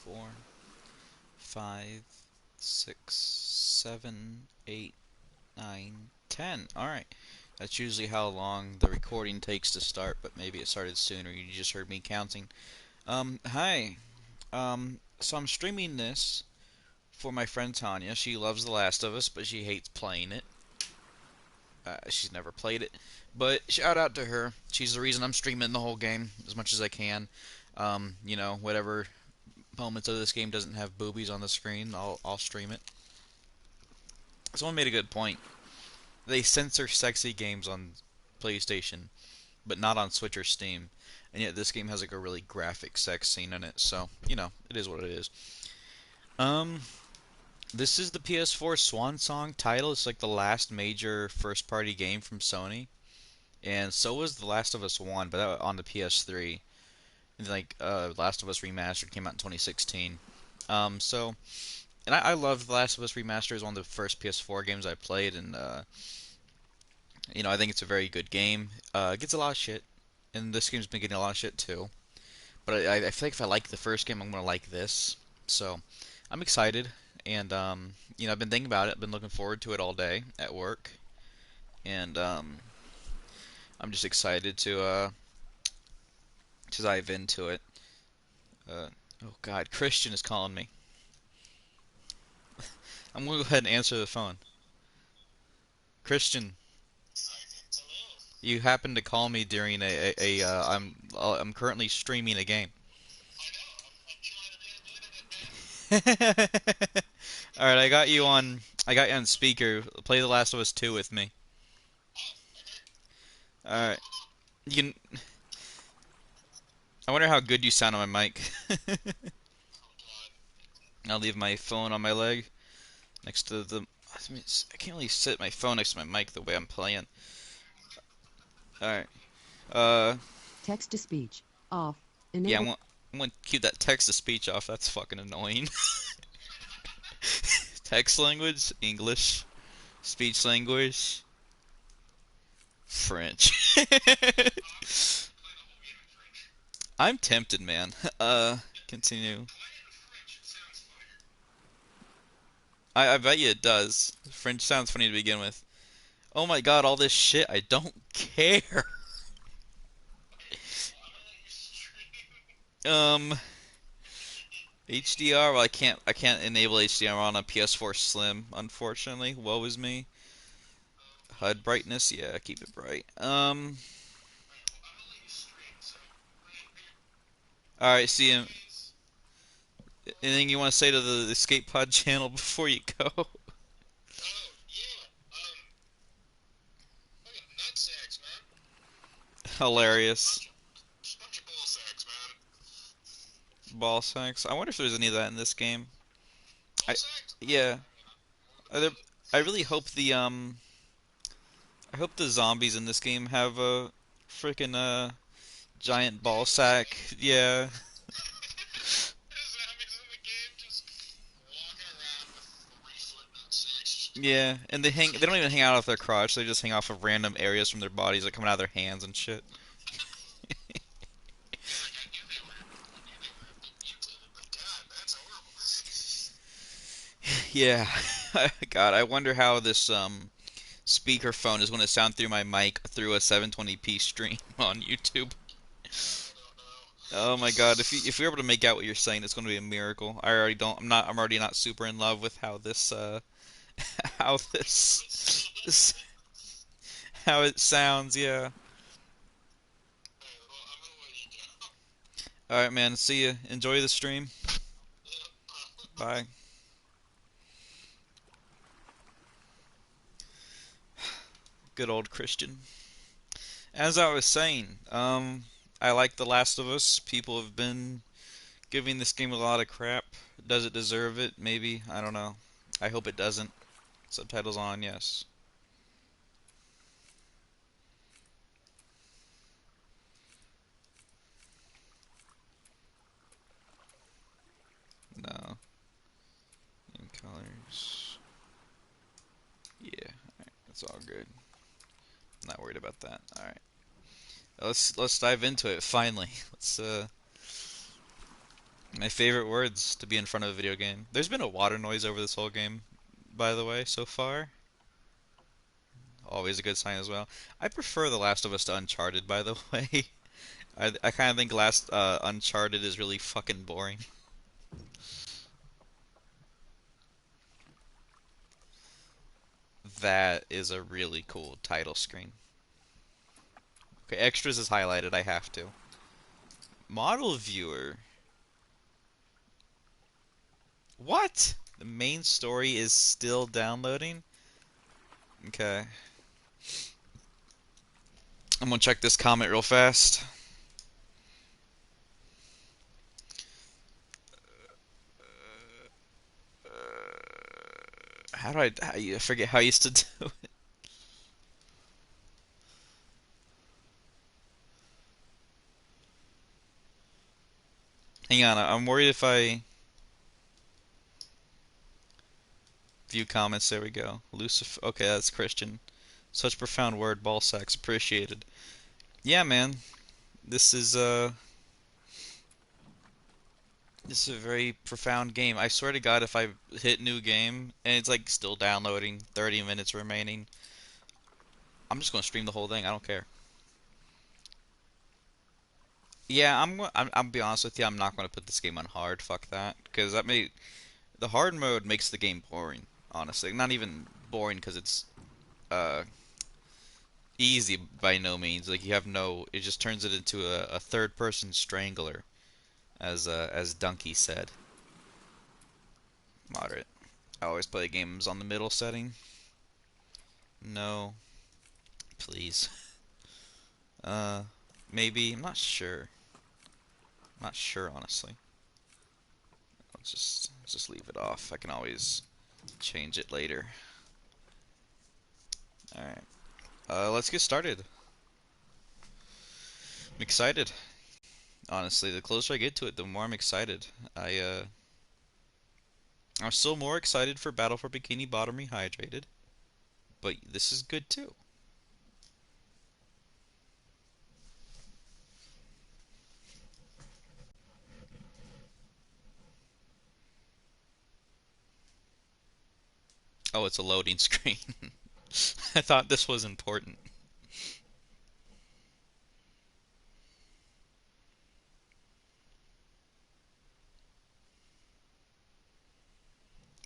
4, 5, 6, 7, 8, 9, 10. Alright. That's usually how long the recording takes to start, but maybe it started sooner. You just heard me counting. Hi. So I'm streaming this for my friend Tanya. She loves The Last of Us, but she hates playing it. She's never played it. But shout out to her. She's the reason I'm streaming the whole game as much as I can. Whatever moments of this game doesn't have boobies on the screen, I'll stream it. Someone made a good point. They censor sexy games on PlayStation, but not on Switch or Steam. And yet this game has like a really graphic sex scene in it, so, it is what it is. Um, this is the PS4 Swan Song title. It's like the last major first-party game from Sony. And so was The Last of Us 1, but that was on the PS3. And Last of Us Remastered came out in 2016. I love The Last of Us Remastered. It was one of the first PS4 games I played, and I think it's a very good game. It gets a lot of shit, and this game's been getting a lot of shit too. But I feel like if I like the first game, I'm gonna like this. So I'm excited, and I've been thinking about it. I've been looking forward to it all day at work, and I'm just excited to dive into it. Oh God, Christian is calling me. I'm gonna go ahead and answer the phone. Christian, you happened to call me during I'm currently streaming a game. All right, I got you on speaker. Play The Last of Us 2 with me. All right. You can I wonder how good you sound on my mic. I'll leave my phone on my leg next to the I can't really sit my phone next to my mic the way I'm playing. All right. Uh Text to speech off. yeah, Enable. I want to keep that text to speech off. That's fucking annoying. Text language, English, speech language, French. I'm tempted, man. Continue. I bet you it does. French sounds funny to begin with. Oh my god, all this shit, I don't care. Um, HDR, well, I can't enable HDR on a PS4 Slim, unfortunately. Woe is me. HUD brightness, yeah, keep it bright. Alright, see him. Anything you want to say to the Escape Pod channel before you go? Hilarious. Ball sacks. I wonder if there's any of that in this game. I, yeah. Are there, I really hope I hope the zombies in this game have a freaking giant ball sack. Yeah. Yeah, and they don't even hang out off their crotch. They just hang off of random areas from their bodies, like coming out of their hands and shit. Yeah. God, I wonder how this speakerphone is going to sound through my mic through a 720p stream on YouTube. Oh my God, if you're able to make out what you're saying, it's going to be a miracle. I already don't. I'm already not super in love with how this how this how it sounds. Yeah. All right, man. See ya. Enjoy the stream. Bye. Good old Christian. As I was saying, I like The Last of Us. People have been giving this game a lot of crap. Does it deserve it? Maybe. I don't know. I hope it doesn't. Subtitles on, yes. No. Name colors. Yeah, alright. That's all good. Not worried about that. Alright. Let's dive into it finally. My favorite words to be in front of a video game. There's been a water noise over this whole game, by the way, so far. Always a good sign as well. I prefer The Last of Us to Uncharted, by the way. I kind of think last Uncharted is really fucking boring. That is a really cool title screen. Okay, extras is highlighted. I have to. Model viewer. What? The main story is still downloading? Okay. I'm gonna check this comment real fast. I forget how I used to do it. Hang on, I'm worried if I view comments. There we go. Lucifer. Okay, that's Christian. Such profound word, ball sacks. Appreciated. Yeah, man. This is this is a very profound game. I swear to God, if I hit new game and it's like still downloading, 30 minutes remaining, I'm just gonna stream the whole thing. I don't care. Yeah, I'll be honest with you. I'm not gonna put this game on hard. Fuck that, because the hard mode makes the game boring. Honestly, not even boring because it's uh easy by no means. Like you have no, it just turns it into a third person strangler, as Donkey said. Moderate. I always play games on the middle setting. No, please. Uh, maybe. I'm not sure. I'm not sure honestly. Let's just leave it off. I can always change it later. All right. Let's get started. I'm excited. Honestly, the closer I get to it, the more I'm excited. I'm still more excited for Battle for Bikini Bottom Rehydrated, but this is good too. Oh, it's a loading screen. I thought this was important.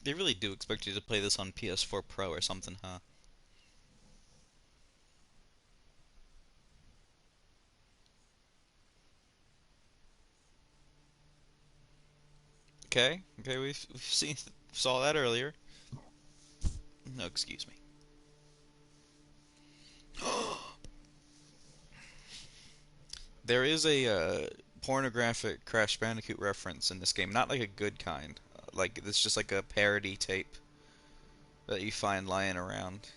They really do expect you to play this on PS4 Pro or something, huh? Okay, okay, we've seen saw that earlier. No, excuse me. There is a pornographic Crash Bandicoot reference in this game, not like a good kind. Like it's just like a parody tape that you find lying around.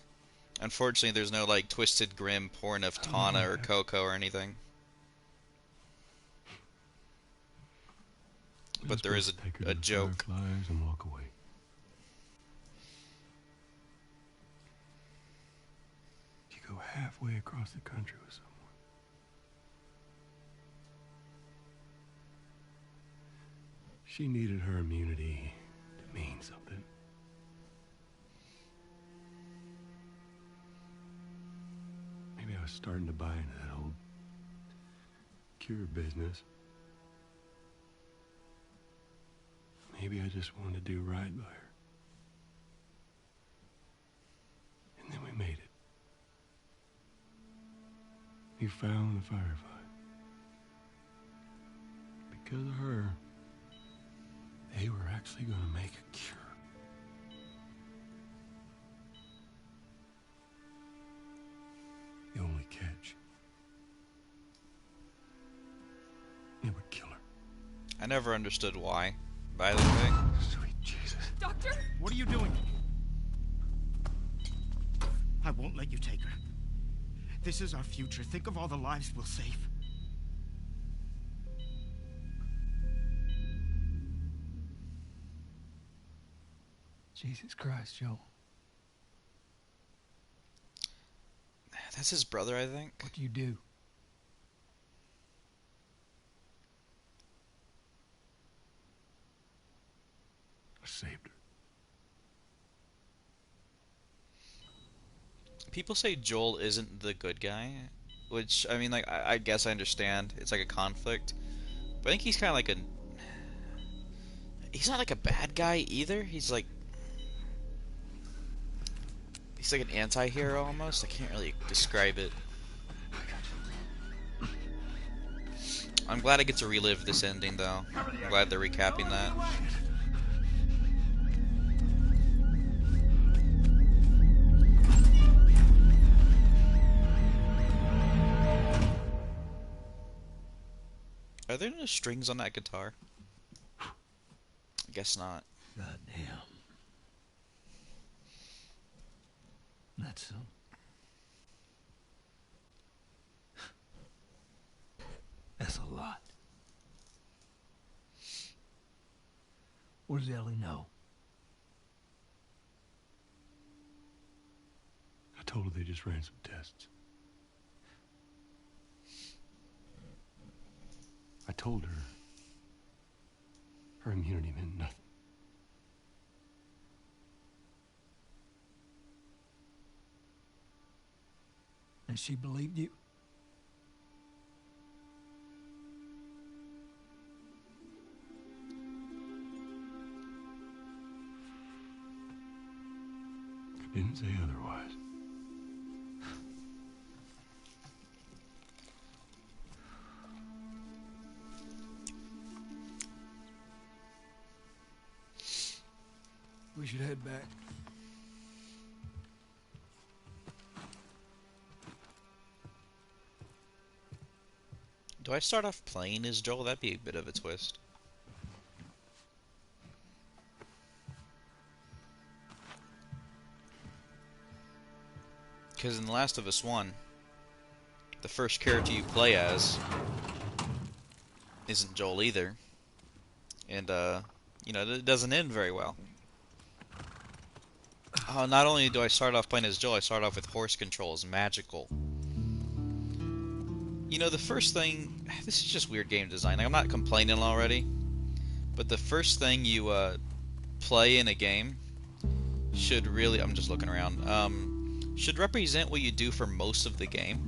Unfortunately, there's no like twisted grim porn of Tana or Coco or anything. We were But there is supposed to take her a to the joke. Fireflies and walk away. You go halfway across the country with someone. She needed her immunity to mean something. Maybe I was starting to buy into that old cure business. Maybe I just wanted to do right by her. And then we made it. We found the Firefly. Because of her, they were actually going to make a cure. The only catch, it would kill her. I never understood why, by the way. Sweet Jesus. Doctor? What are you doing? I won't let you take her. This is our future. Think of all the lives we'll save. Jesus Christ, Joe. That's his brother, I think. What do you do? saved her. People say Joel isn't the good guy, which, I mean, like, I guess I understand. It's like a conflict. But I think he's kind of like a... He's not like a bad guy either. He's like an anti-hero almost. I can't really describe it. I'm glad I get to relive this ending, though. I'm glad they're recapping that. Are there no strings on that guitar? I guess not. God damn. That's so. That's a lot. What does Ellie know? I told her they just ran some tests. I told her her immunity meant nothing. And she believed you? I didn't say otherwise. We should head back. Do I start off playing as Joel? That'd be a bit of a twist. Because in The Last of Us 1, the first character you play as isn't Joel either. And, you know, it doesn't end very well. Not only do I start off playing as Joel, I start off with horse controls, magical. You know, the first thing... This is just weird game design. Like, I'm not complaining already. But the first thing you play in a game should really... I'm just looking around. Should represent what you do for most of the game.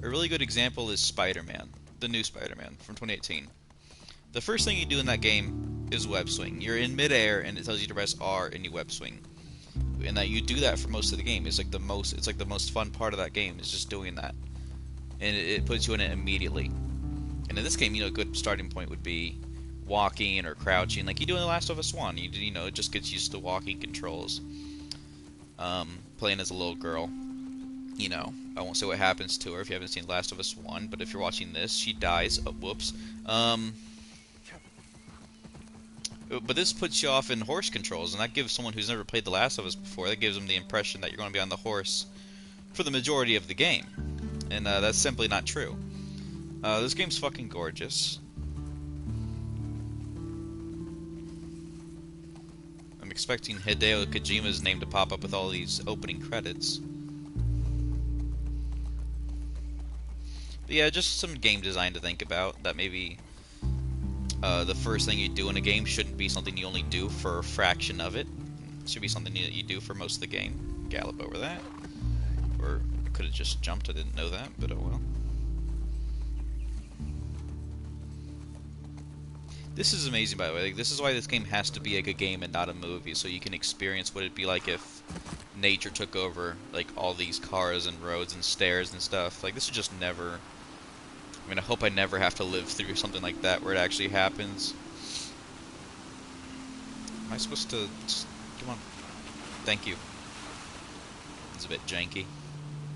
A really good example is Spider-Man. The new Spider-Man from 2018. The first thing you do in that game is web swing. You're in midair and it tells you to press R and you web swing. And that you do that for most of the game. It's like the most fun part of that game is just doing that. And it puts you in it immediately. And in this game, you know, a good starting point would be walking or crouching, like you do in The Last of Us 1. You know, it just gets used to walking controls. Playing as a little girl, you know, I won't say what happens to her if you haven't seen The Last of Us 1, but if you're watching this, she dies. Oh, whoops. But this puts you off in horse controls, and that gives someone who's never played The Last of Us before, that gives them the impression that you're going to be on the horse for the majority of the game. And that's simply not true. This game's fucking gorgeous. I'm expecting Hideo Kojima's name to pop up with all these opening credits. But yeah, just some game design to think about, that maybe the first thing you do in a game shouldn't be something you only do for a fraction of it. It should be something that you do for most of the game. Gallop over that. Or I could have just jumped, I didn't know that, but oh well. This is amazing, by the way. Like, this is why this game has to be like a game and not a movie, so you can experience what it'd be like if nature took over, like, all these cars and roads and stairs and stuff. Like, this would just never... I mean, I hope I never have to live through something like that where it actually happens. Am I supposed to... Come on. Thank you. It's a bit janky.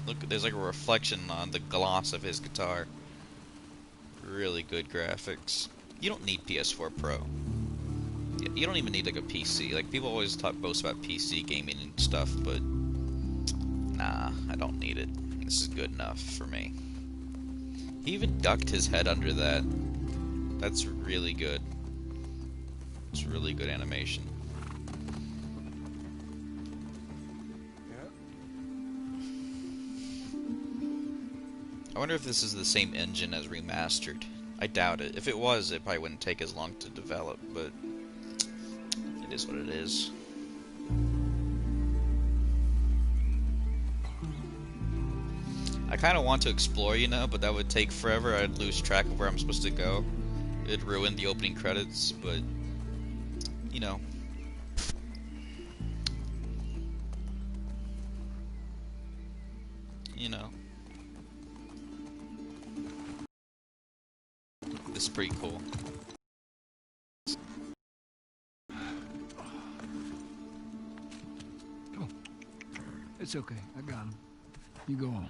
Look, there's like a reflection on the gloss of his guitar. Really good graphics. You don't need PS4 Pro. You don't even need like a PC. Like, people always boast about PC gaming and stuff, but nah, I don't need it. This is good enough for me. He even ducked his head under that. That's really good. It's really good animation. I wonder if this is the same engine as Remastered. I doubt it. If it was, it probably wouldn't take as long to develop, but it is what it is. I kind of want to explore, you know, but that would take forever. I'd lose track of where I'm supposed to go. It'd ruin the opening credits, but, you know. You know. This is pretty cool. Oh, it's okay. I got him. You go on.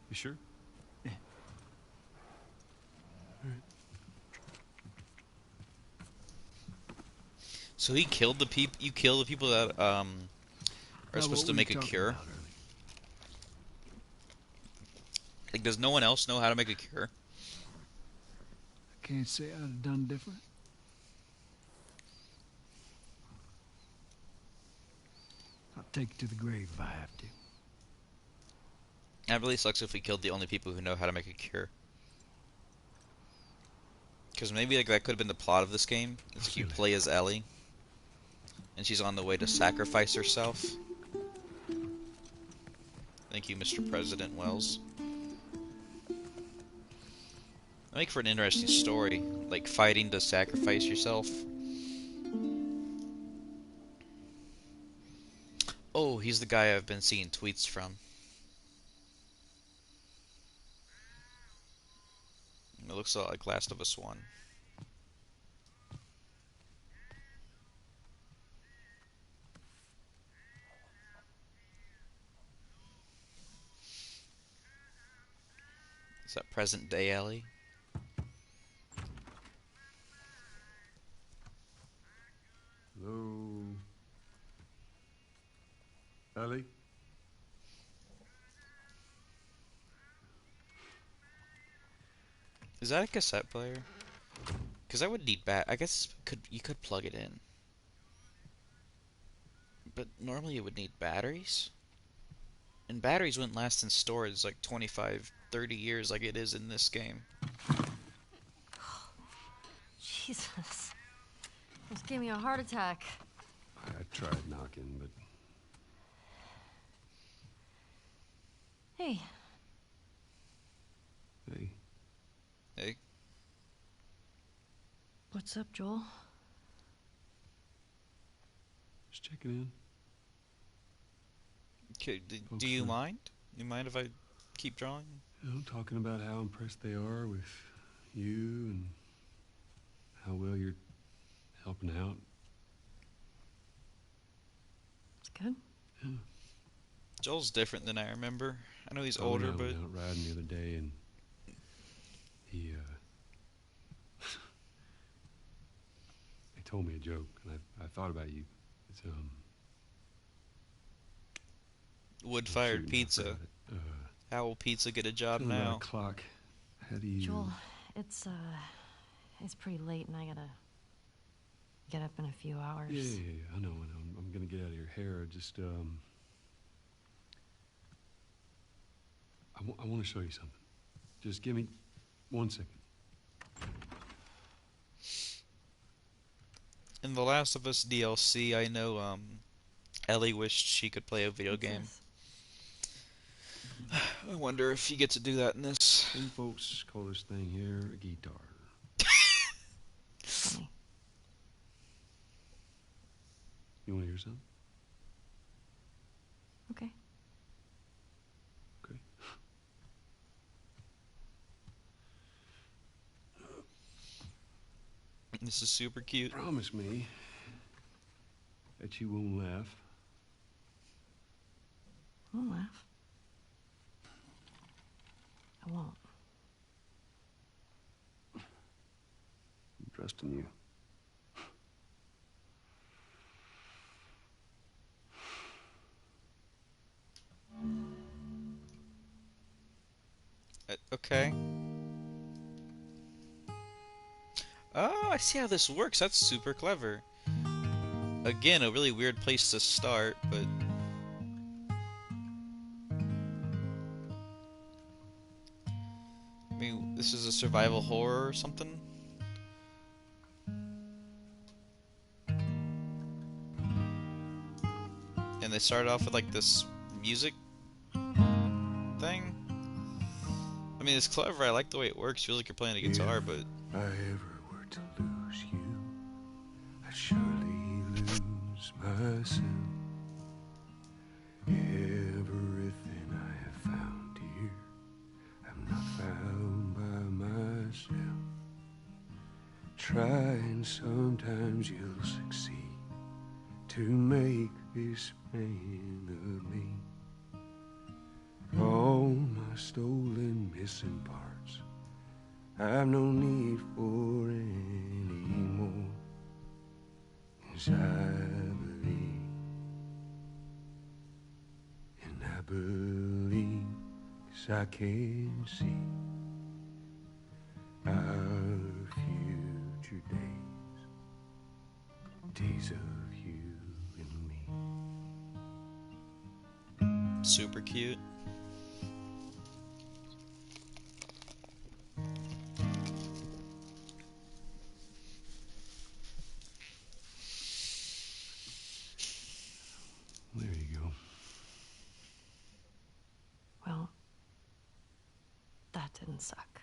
You sure? Yeah. All right. So he killed the people. You kill the people that are supposed to make a cure. Like, does no one else know how to make a cure? I can't say I'd have done different. I'll take it to the grave if I have to. That really sucks if we killed the only people who know how to make a cure. Because maybe like that could have been the plot of this game. Is you play as Ellie, and she's on the way to sacrifice herself. Thank you, Mr. President Wells. That'd make for an interesting story, like fighting to sacrifice yourself. Oh, he's the guy I've been seeing tweets from. It looks a lot like Last of Us 1. Is that present day Ellie? Hello? Ellie? Is that a cassette player? Because I would need I guess you could plug it in. But normally it would need batteries. And batteries wouldn't last in storage like 25, 30 years like it is in this game. Jesus. Almost gave me a heart attack. I tried knocking, but... Hey. Hey. Hey? What's up, Joel? Just checking in. Okay, do you mind? You mind if I keep drawing? You know, talking about how impressed they are with you and how well you're helping out. It's good. Yeah. Joel's different than I remember. I know he's Tom older, and I but... went out riding the other day, and he told me a joke, and I thought about you. It's Wood-fired shoot, I pizza. forgot it. How will pizza get a job Till about now? o'clock. How do you? Joel, it's pretty late and I gotta get up in a few hours. Yeah. I know. I'm gonna get out of your hair. Just I want to show you something. Just give me 1 second. In The Last of Us DLC, I know Ellie wished she could play a video game. This? I wonder if you get to do that in this. Some folks call this thing here a guitar. Funny. You want to hear something? Okay. Okay. This is super cute. Promise me that you won't laugh. I won't laugh. I won't. I'm trusting you. Okay. Oh, I see how this works. That's super clever. Again, a really weird place to start, but... I mean, this is a survival horror or something? and they started off with like this music thing. I mean, it's clever. I like the way it works. Feels like you're playing a guitar, but If I ever were to lose you, I'd surely lose myself. Everything I have found here, I'm not found by myself. Try and sometimes you'll succeed to make this man of me. All my stolen missing parts, I've no need for any more. 'Cause I believe, 'cause I can see our future days, days of you and me. super cute. There you go. Well, that didn't suck.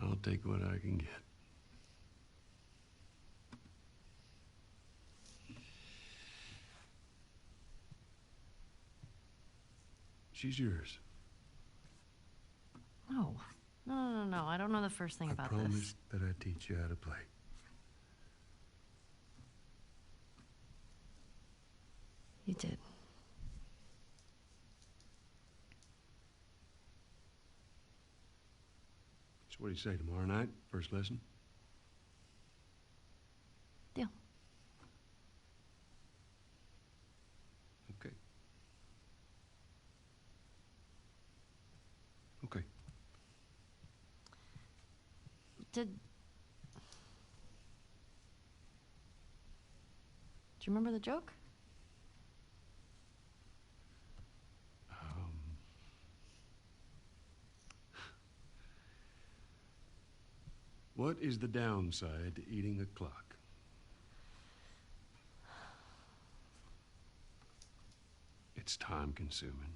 I'll take what I can get. She's yours. No. No. I don't know the first thing I about promised that I'd teach you how to play. You did. So what do you say, tomorrow night? First lesson? Deal. Okay. Okay. Do you remember the joke? What is the downside to eating a clock? It's time consuming.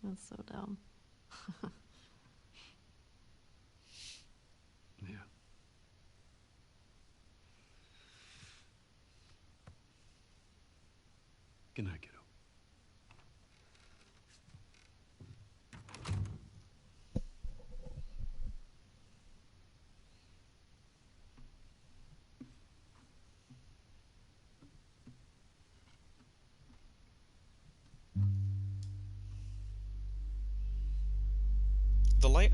That's so dumb. Yeah. Good night, kiddo. The light.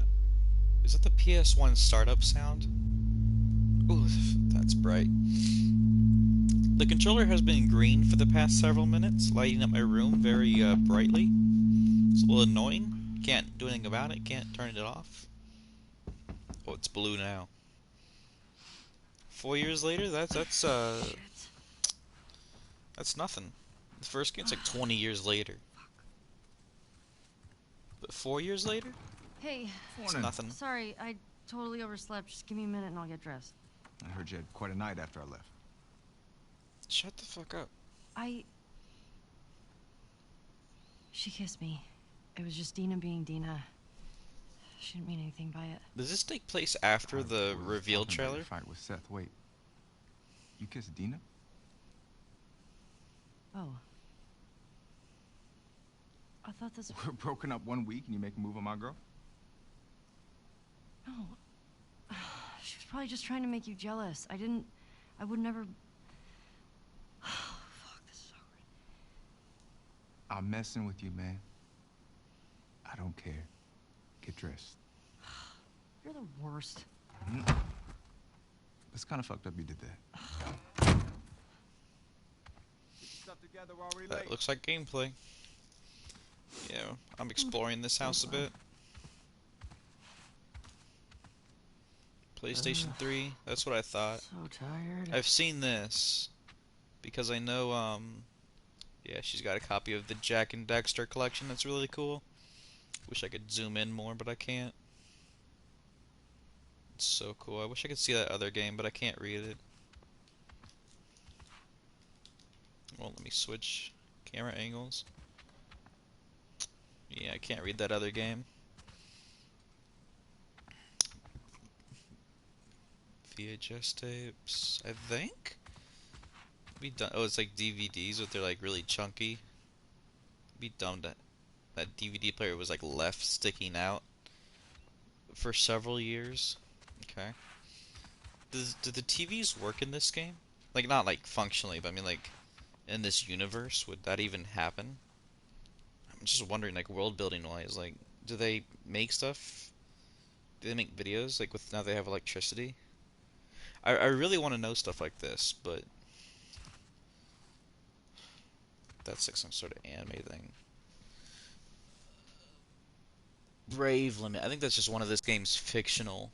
Is that the PS1 startup sound? Ooh, that's bright. The controller has been green for the past several minutes, lighting up my room very brightly. It's a little annoying. Can't do anything about it. Can't turn it off. Oh, it's blue now. 4 years later, that's nothing. The first game's like 20 years later. But 4 years later? Hey, It's nothing. sorry, I totally overslept. Just give me a minute and I'll get dressed. I heard you had quite a night after I left. Shut the fuck up. She kissed me. It was just Dina being Dina. She didn't mean anything by it. Does this take place after the We were reveal talking about trailer? your fight with Seth. Wait, you kissed Dina? Oh. I thought this... We're broken up 1 week and you make a move on my girl? No. She was probably just trying to make you jealous. I would never... Fuck, this is awkward. I'm messing with you, man. I don't care. Get dressed. You're the worst. It's kind of fucked up you did that. That looks like gameplay. Yeah, I'm exploring this house a bit. PlayStation 3, that's what I thought. So tired. I've seen this because I know, yeah, she's got a copy of the Jack and Dexter collection that's really cool. Wish I could zoom in more, but I can't. It's so cool. I wish I could see that other game, but I can't read it. Well, let me switch camera angles. Yeah, I can't read that other game. VHS tapes, I think? Be done. Oh, it's like DVDs, but they're like really chunky. Be dumb that that DVD player was like left sticking out for several years. Okay. Do the TVs work in this game? Like not like functionally, but I mean like in this universe, would that even happen? I'm just wondering, like world building wise, like do they make stuff? Do they make videos like with now they have electricity? I really want to know stuff like this, but that's like some sort of anime thing. Brave Limit. I think that's just one of this game's fictional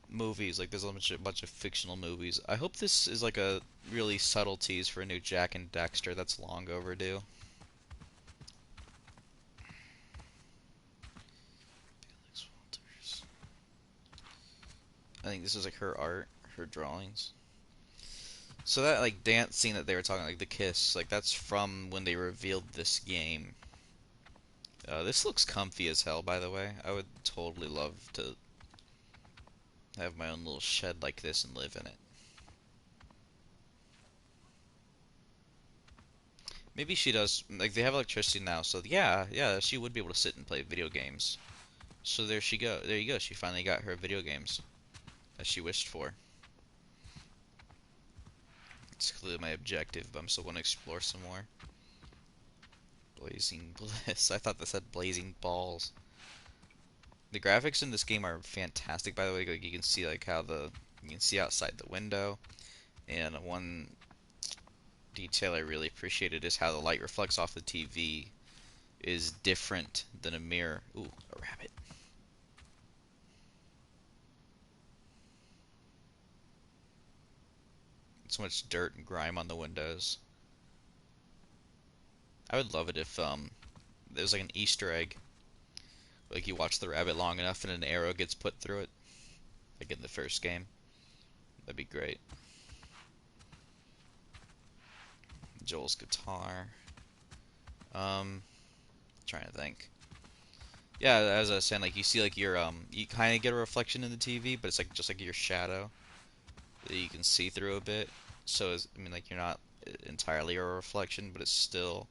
movies. Like there's a bunch of fictional movies. I hope this is like a really subtle tease for a new Jack and Dexter that's long overdue. Felix Walters. I think this is like her art, her drawings. So that like dance scene that they were talking, like the kiss, like that's from when they revealed this game. This looks comfy as hell, by the way. I would totally love to have my own little shed like this and live in it. Maybe she does. Like they have electricity now, so yeah, she would be able to sit and play video games. So there she go. There you go. She finally got her video games as she wished for. It's clearly my objective, but I'm still going to explore some more. Blazing Bliss. I thought that said Blazing Balls. The graphics in this game are fantastic, by the way. Like you can see like how you can see outside the window, and one detail I really appreciated is how the light reflects off the TV is different than a mirror. Ooh, a rabbit. So much dirt and grime on the windows. I would love it if there's like an Easter egg. Like you watch the rabbit long enough and an arrow gets put through it. Like in the first game. That'd be great. Joel's guitar. Trying to think. Yeah, as I was saying, like you see like your you kinda get a reflection in the TV, but it's like just like your shadow that you can see through a bit. So I mean like you're not entirely a reflection, but it's still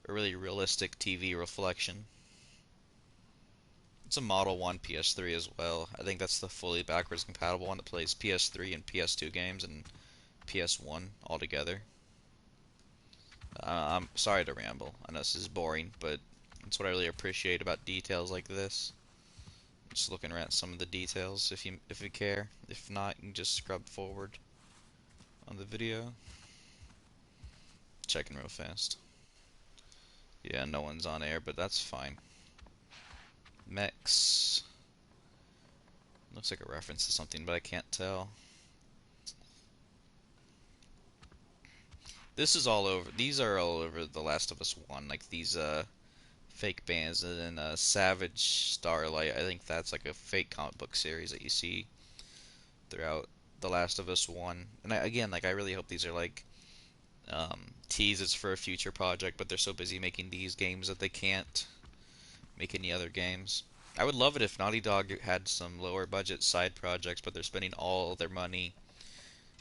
a really realistic TV reflection. It's a Model 1 PS3 as well. I think that's the fully backwards compatible one that plays PS3 and PS2 games and PS1 all together. I'm sorry to ramble. I know this is boring, but it's what I really appreciate about details like this. Just looking at some of the details if you care. If not, you can just scrub forward on the video. Checking real fast. Yeah, no one's on air, but that's fine. Mechs. Looks like a reference to something, but I can't tell. This is all over. These are all over The Last of Us 1. Like these fake bands, and then Savage Starlight. I think that's like a fake comic book series that you see throughout The Last of Us 1. And again, like I really hope these are like teases for a future project, but they're so busy making these games that they can't make any other games. I would love it if Naughty Dog had some lower budget side projects, but they're spending all their money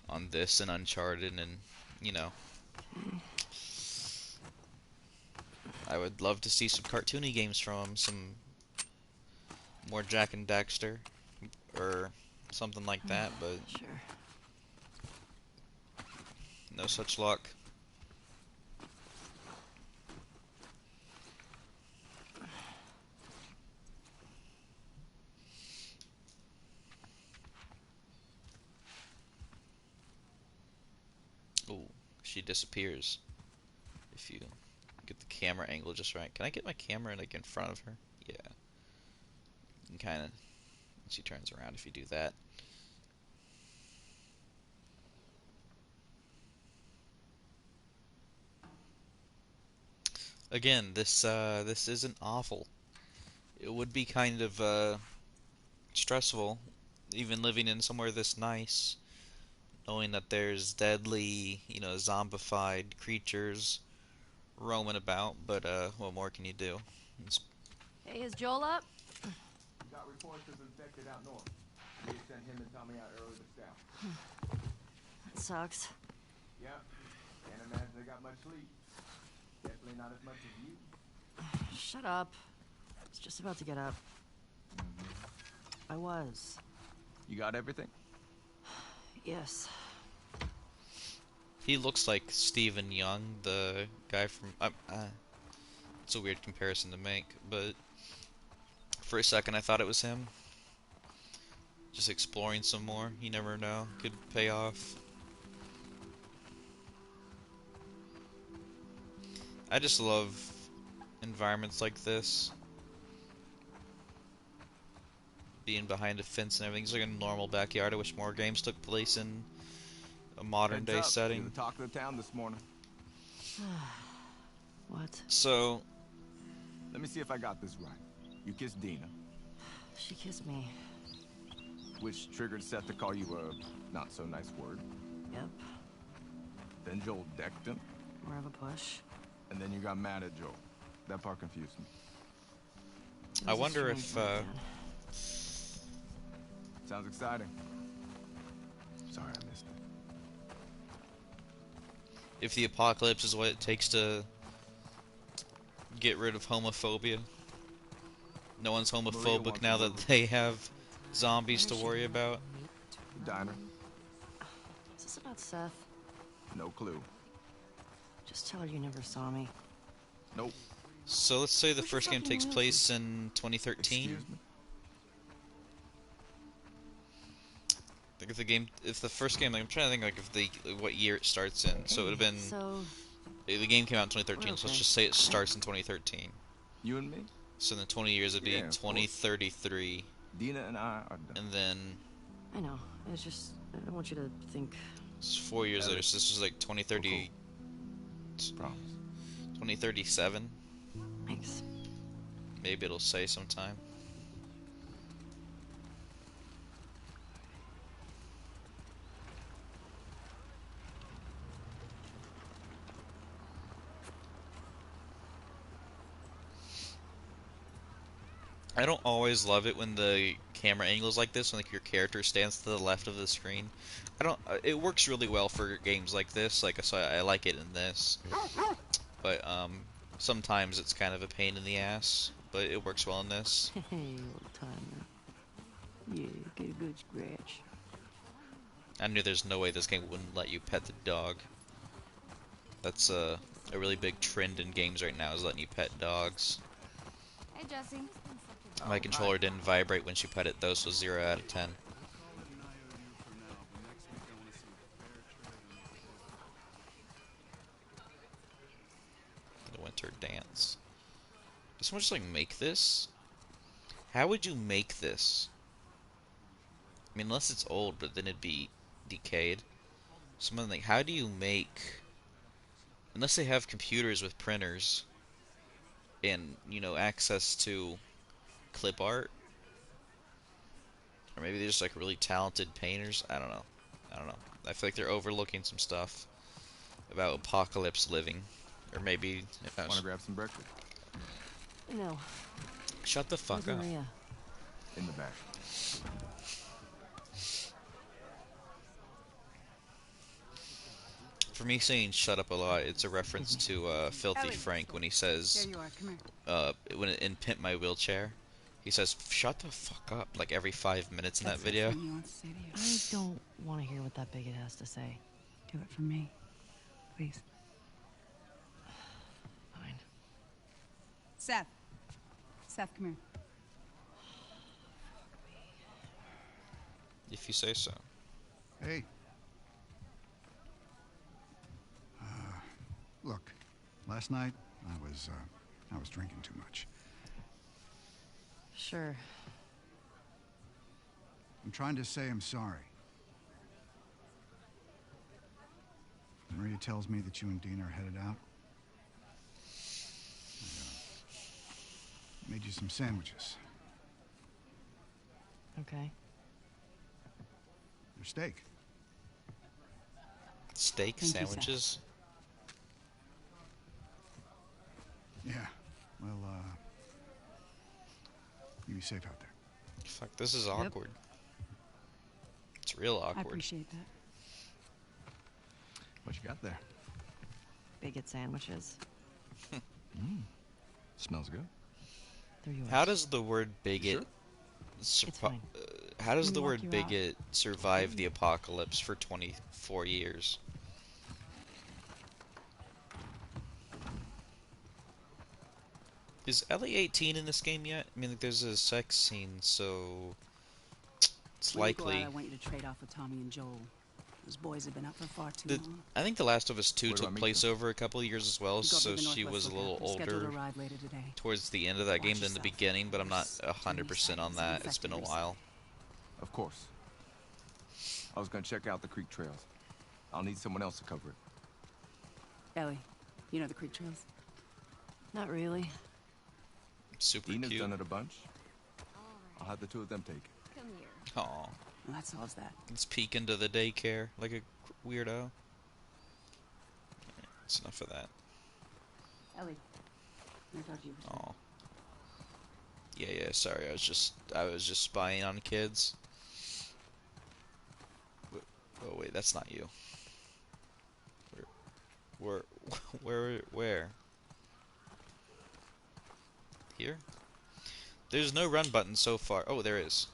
on this and Uncharted, and you know, I would love to see some cartoony games from them, some more Jack and Daxter or something like that, but Sure. no such luck. Ooh, she disappears if you get the camera angle just right. Can I get my camera like in front of her? Yeah. You can kind of, she turns around if you do that. Again, this isn't awful. it would be kind of stressful, even living in somewhere this nice, knowing that there's deadly, zombified creatures roaming about. But what more can you do? It's, Hey, is Joel up? Got reports of infected out north. They sent him and Tommy out early but down. That sucks. Yeah. Can't imagine they got much sleep. Definitely not as much as you. Shut up. I was just about to get up. I was. You got everything? Yes. he looks like Stephen Young, the guy from. It's a weird comparison to make, but for a second I thought it was him. Just exploring some more. You never know. Could pay off. I just love environments like this. Being behind a fence and everything. It's like a normal backyard. I wish more games took place in a modern day You're setting. the talk of the town this morning. What? So, Let me see if I got this right. You kissed Dina, She kissed me. which triggered Seth to call you a not so nice word. Yep. Then Joel decked him, More of a push. and then you got mad at Joel. That part confused me. It I was a wonder strange if, night, Dad. Sounds exciting. Sorry I missed it. if the apocalypse is what it takes to get rid of homophobia. No one's Maria homophobic wants now a that burger. they have zombies to worry about. The diner? Is this about Seth? No clue. Just tell her you never saw me. Nope. So let's say the What's first your game takes fucking place in 2013. Excuse me? Like if the first game, like, I'm trying to think like what year it starts in. So it would have been So, the game came out in 2013. So let's okay. just say it starts in 2013. You and me? So in the 20 years it'd be Yeah, of course. 2033, Dina and I are done. and then I know. It's just, I don't want you to think. it's 4 years later. Ellie. So this was like 2030, Promise. 2037. Thanks. Maybe it'll say sometime. I don't always love it when the camera angles like this, when like your character stands to the left of the screen. I don't. It works really well for games like this. Like so, I like it in this. But sometimes it's kind of a pain in the ass. But it works well in this. Hey, old timer. Yeah, get a good scratch. I knew there's no way this game wouldn't let you pet the dog. That's a really big trend in games right now, is letting you pet dogs. Hey, Jesse. My controller didn't vibrate when she pet it, though, so 0 out of 10. The winter dance. Does someone just, like, make this? How would you make this? I mean, unless it's old, but then it'd be decayed. Someone, like, how do you make... Unless they have computers with printers and, access to clip art, or maybe they're just like really talented painters. I don't know. I feel like they're overlooking some stuff about apocalypse living, or maybe. Want to grab some breakfast? No. Shut the fuck Where's up. Maria? In the back. For me, saying "shut up" a lot, it's a reference to Filthy Ellie. Frank when he says, There you are. Come here. when in "Pimp My Wheelchair," he says "shut the fuck up" like every 5 minutes in that That's video. something he wants to say to you. I don't want to hear what that bigot has to say. Do it for me, please. Fine. Seth. Seth, come here. If you say so. Hey. Look, last night I was drinking too much. Sure. I'm trying to say I'm sorry. Maria tells me that you and Dean are headed out. Made you some sandwiches. Okay. Your steak. Steak Thank you, Seth. sandwiches. Yeah. Well, you be safe out there. Fuck, this is awkward. It's real I awkward. appreciate that. What you got there? Bigot sandwiches. Smells good. They're yours. How does the word bigot It's fine. how does Let the me walk word you out. bigot survive the apocalypse for 24 years? Is Ellie 18 in this game yet? I mean, like, there's a sex scene, so it's When you go likely. out, I want you to trade off with Tommy and Joel. Those boys have been up for far too The, long. I think The Last of Us 2 Where do I took meet place them? over a couple of years as well, You go up so to the she northwest was a little lookout. They're scheduled to older arrive later today. towards the end of that game Watch than the yourself. beginning, but I'm not There's too many 100% on sightings of that. It's been a infected while. Of course. I was gonna check out the creek trails. I'll need someone else to cover it. Ellie, you know the creek trails? Not really. Super Dina's cute. done it a bunch. I'll have the two of them take it. Aw, Well, that solves that. let's peek into the daycare like a weirdo. That's enough of that. Ellie, I talked to you. Aw. Yeah, sorry, I was just spying on kids. Oh wait, that's not you. Where? Here? There's no run button so far. Oh, there is.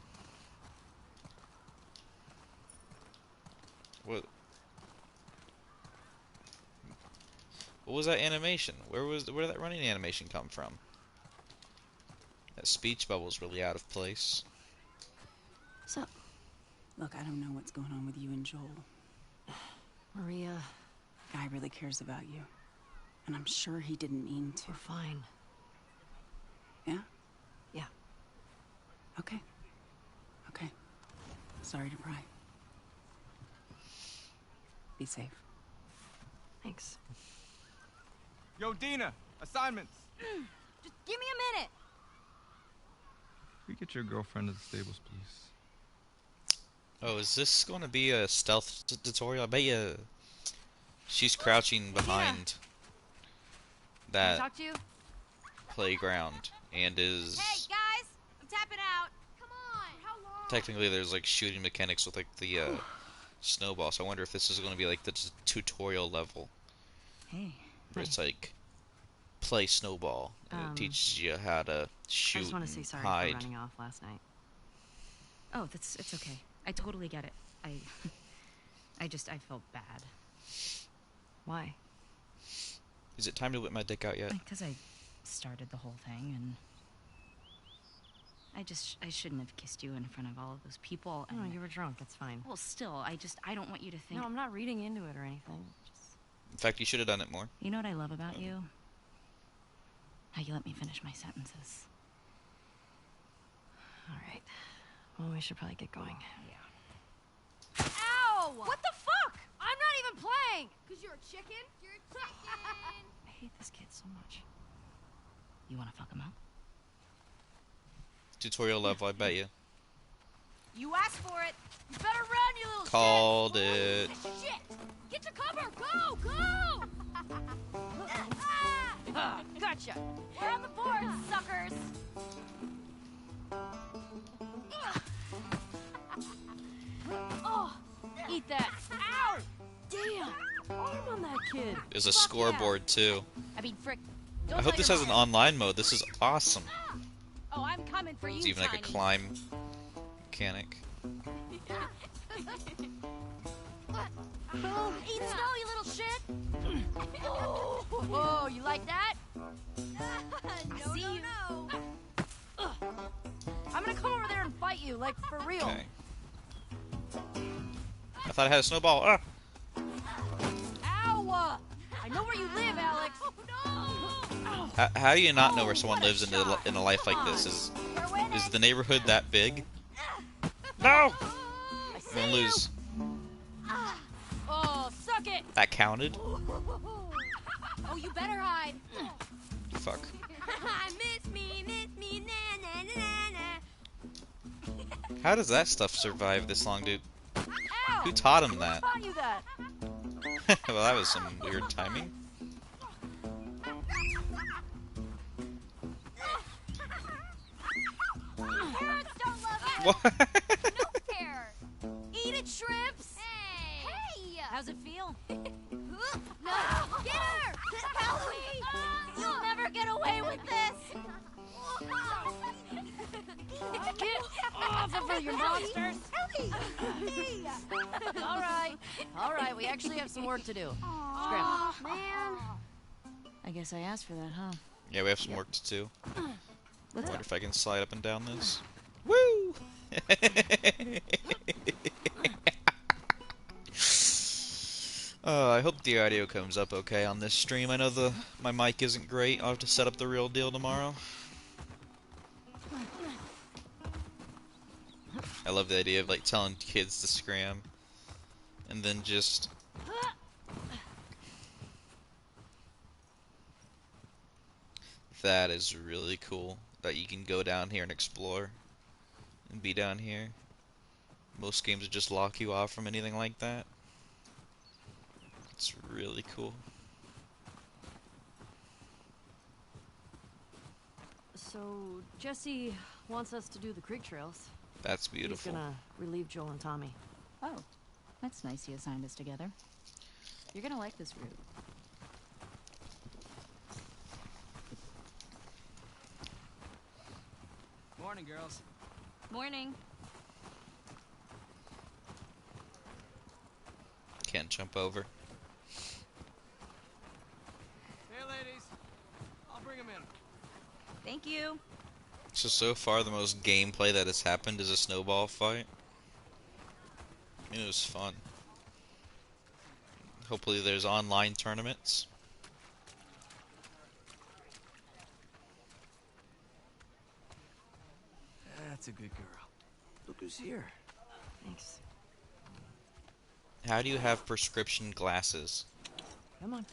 What was that animation? Where did that running animation come from? That speech bubble's really out of place. What's up, Look, I don't know what's going on with you and Joel. Maria? Guy really cares about you. And I'm sure he didn't mean to. We're fine. Yeah? Yeah. Okay. Okay. Sorry to pry. Be safe. Thanks. Yo, Dina! Assignments! Just give me a minute. Can we get your girlfriend to the stables, please? Oh, is this going to be a stealth tutorial? I bet you she's crouching behind Can I that talk to you? playground and is Hey guys, I'm tapping out. Come on. How long? technically there's like shooting mechanics with like the snowball. So I wonder if this is going to be like the tutorial level Hey. where it's like play snowball and it teaches you how to shoot I just want to say and sorry hide. for running off last night. Oh, it's okay. I totally get it. I felt bad. Why? Is it time to whip my dick out yet? Because I started the whole thing, and I shouldn't have kissed you in front of all of those people. And No, you were drunk. It's fine. well, still, I don't want you to think. No, I'm not reading into it or anything. Just... In fact, you should have done it more. You know what I love about you? How you let me finish my sentences. All right. Well, we should probably get going. Ow! What the fuck? I'm not even playing. Cause you're a chicken. You're a chicken. I hate this kid so much. You want to fuck him up? Tutorial level, I bet you. You asked for it. You better run, you little Called shit. it. Shit! Get to cover. Go, go! Gotcha. We're on the board, suckers. Oh, eat that. Ow! Damn! Arm on that kid! There's a Fuck scoreboard too. I mean, frick. I Don't hope tell this your has an mom. online mode. This is awesome. Oh, I'm coming for you, It's even like a Tiny. climb mechanic. Boom! Eat snow, you little shit! Oh, you like that? No, see you. No. I'm gonna come over there and fight you, like, for real. Okay. I thought I had a snowball. Ah! Ow! I know where you live, Alex. Oh, How do you not know where someone lives in a life like this? Is the neighborhood that big? No! I I'm gonna lose. Oh, suck it! That counted? Oh, you better hide. Fuck. Miss me, How does that stuff survive this long, dude? Ow! Who taught him that? Who taught you that? Well, that was some weird timing. Carrots don't love you. What? No care. Eat it, shrimps. Hey. Hey. How's it feel? No. Get her. Help me. You'll never get away with this. Get off of her, you monsters! Ellie. Hey. All right, we actually have some work to do. Aw, man. I guess I asked for that, huh? Yeah, we have some work to do. Wonder if I can slide up and down this. Woo! I hope the audio comes up okay on this stream. I know my mic isn't great. I'll have to set up the real deal tomorrow. I love the idea of like telling kids to scram and then just that is really cool that you can go down here and explore and be down here. Most games would just lock you off from anything like that. It's really cool. So, Jesse wants us to do the creek trails. That's beautiful. He's gonna relieve Joel and Tommy. Oh, that's nice he assigned us together. You're gonna like this route. Morning, girls. Morning. Can't jump over. Hey, ladies. I'll bring them in. Thank you. So far the most gameplay that has happened is a snowball fight. It was fun. Hopefully there's online tournaments. That's a good girl. Look who's here. Thanks. How do you have prescription glasses? Come on.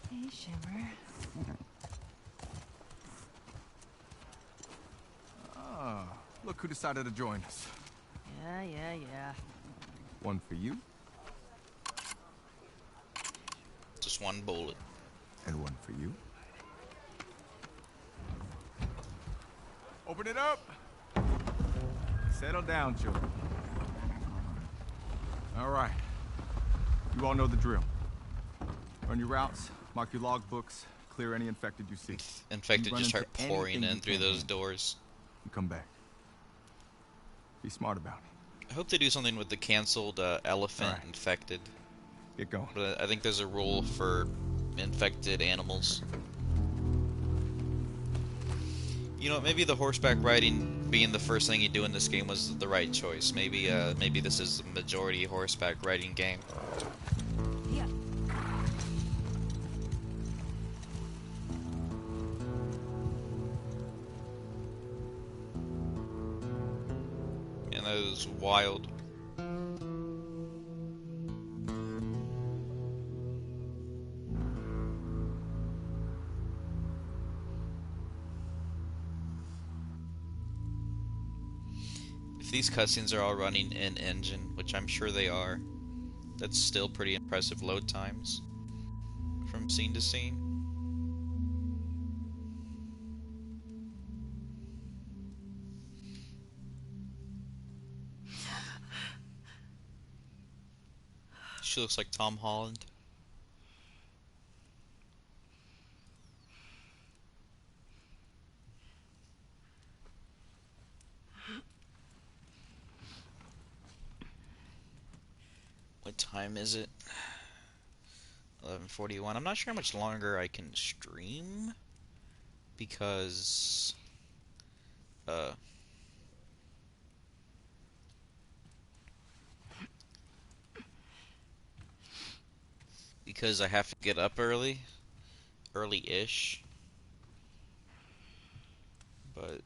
Hey, Shimmer. Ah, look who decided to join us. Yeah. One for you, Just one bullet. and one for you. Open it up. Settle down, children. All right. You all know the drill. Run your routes, mark your logbooks, clear any infected you see. Infected You run just start into pouring anything in you through can those handle. doors. You come back. Be smart about it. I hope they do something with the cancelled elephant Alright. infected. Get going. But I think there's a rule for infected animals. You know, maybe the horseback riding being the first thing you do in this game was the right choice. Maybe this is a majority horseback riding game. Yeah. And that is wild. If these cutscenes are all running in engine, which I'm sure they are, that's still pretty impressive load times from scene to scene. She looks like Tom Holland. What time is it? 11:41. I'm not sure how much longer I can stream because I have to get up early-ish. But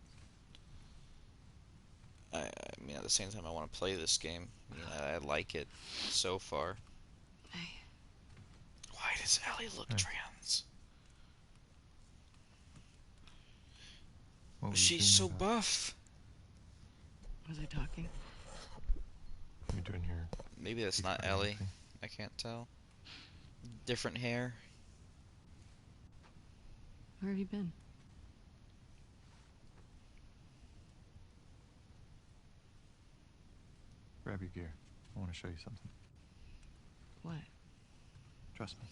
I mean, at the same time, I want to play this game. I mean, I like it so far. Why does Ellie look trans? What were you She's dreaming so about? buff. Was I talking? You're doing your Maybe that's deep not frying Ellie. thing. I can't tell. Different hair. Where have you been? Grab your gear. I want to show you something. What? Trust me.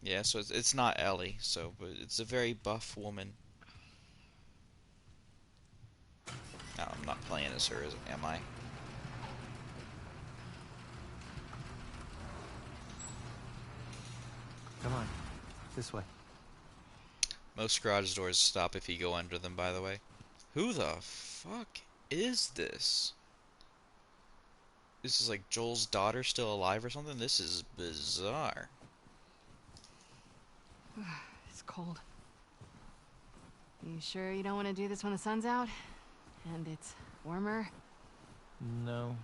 Yeah, so it's not Ellie, so but it's a very buff woman. No, I'm not playing as her, am I? Come on. This way. Most garage doors stop if you go under them, by the way. Who the fuck is this? This is like Joel's daughter still alive or something? This is bizarre. It's cold. You sure you don't want to do this when the sun's out? And it's warmer? No.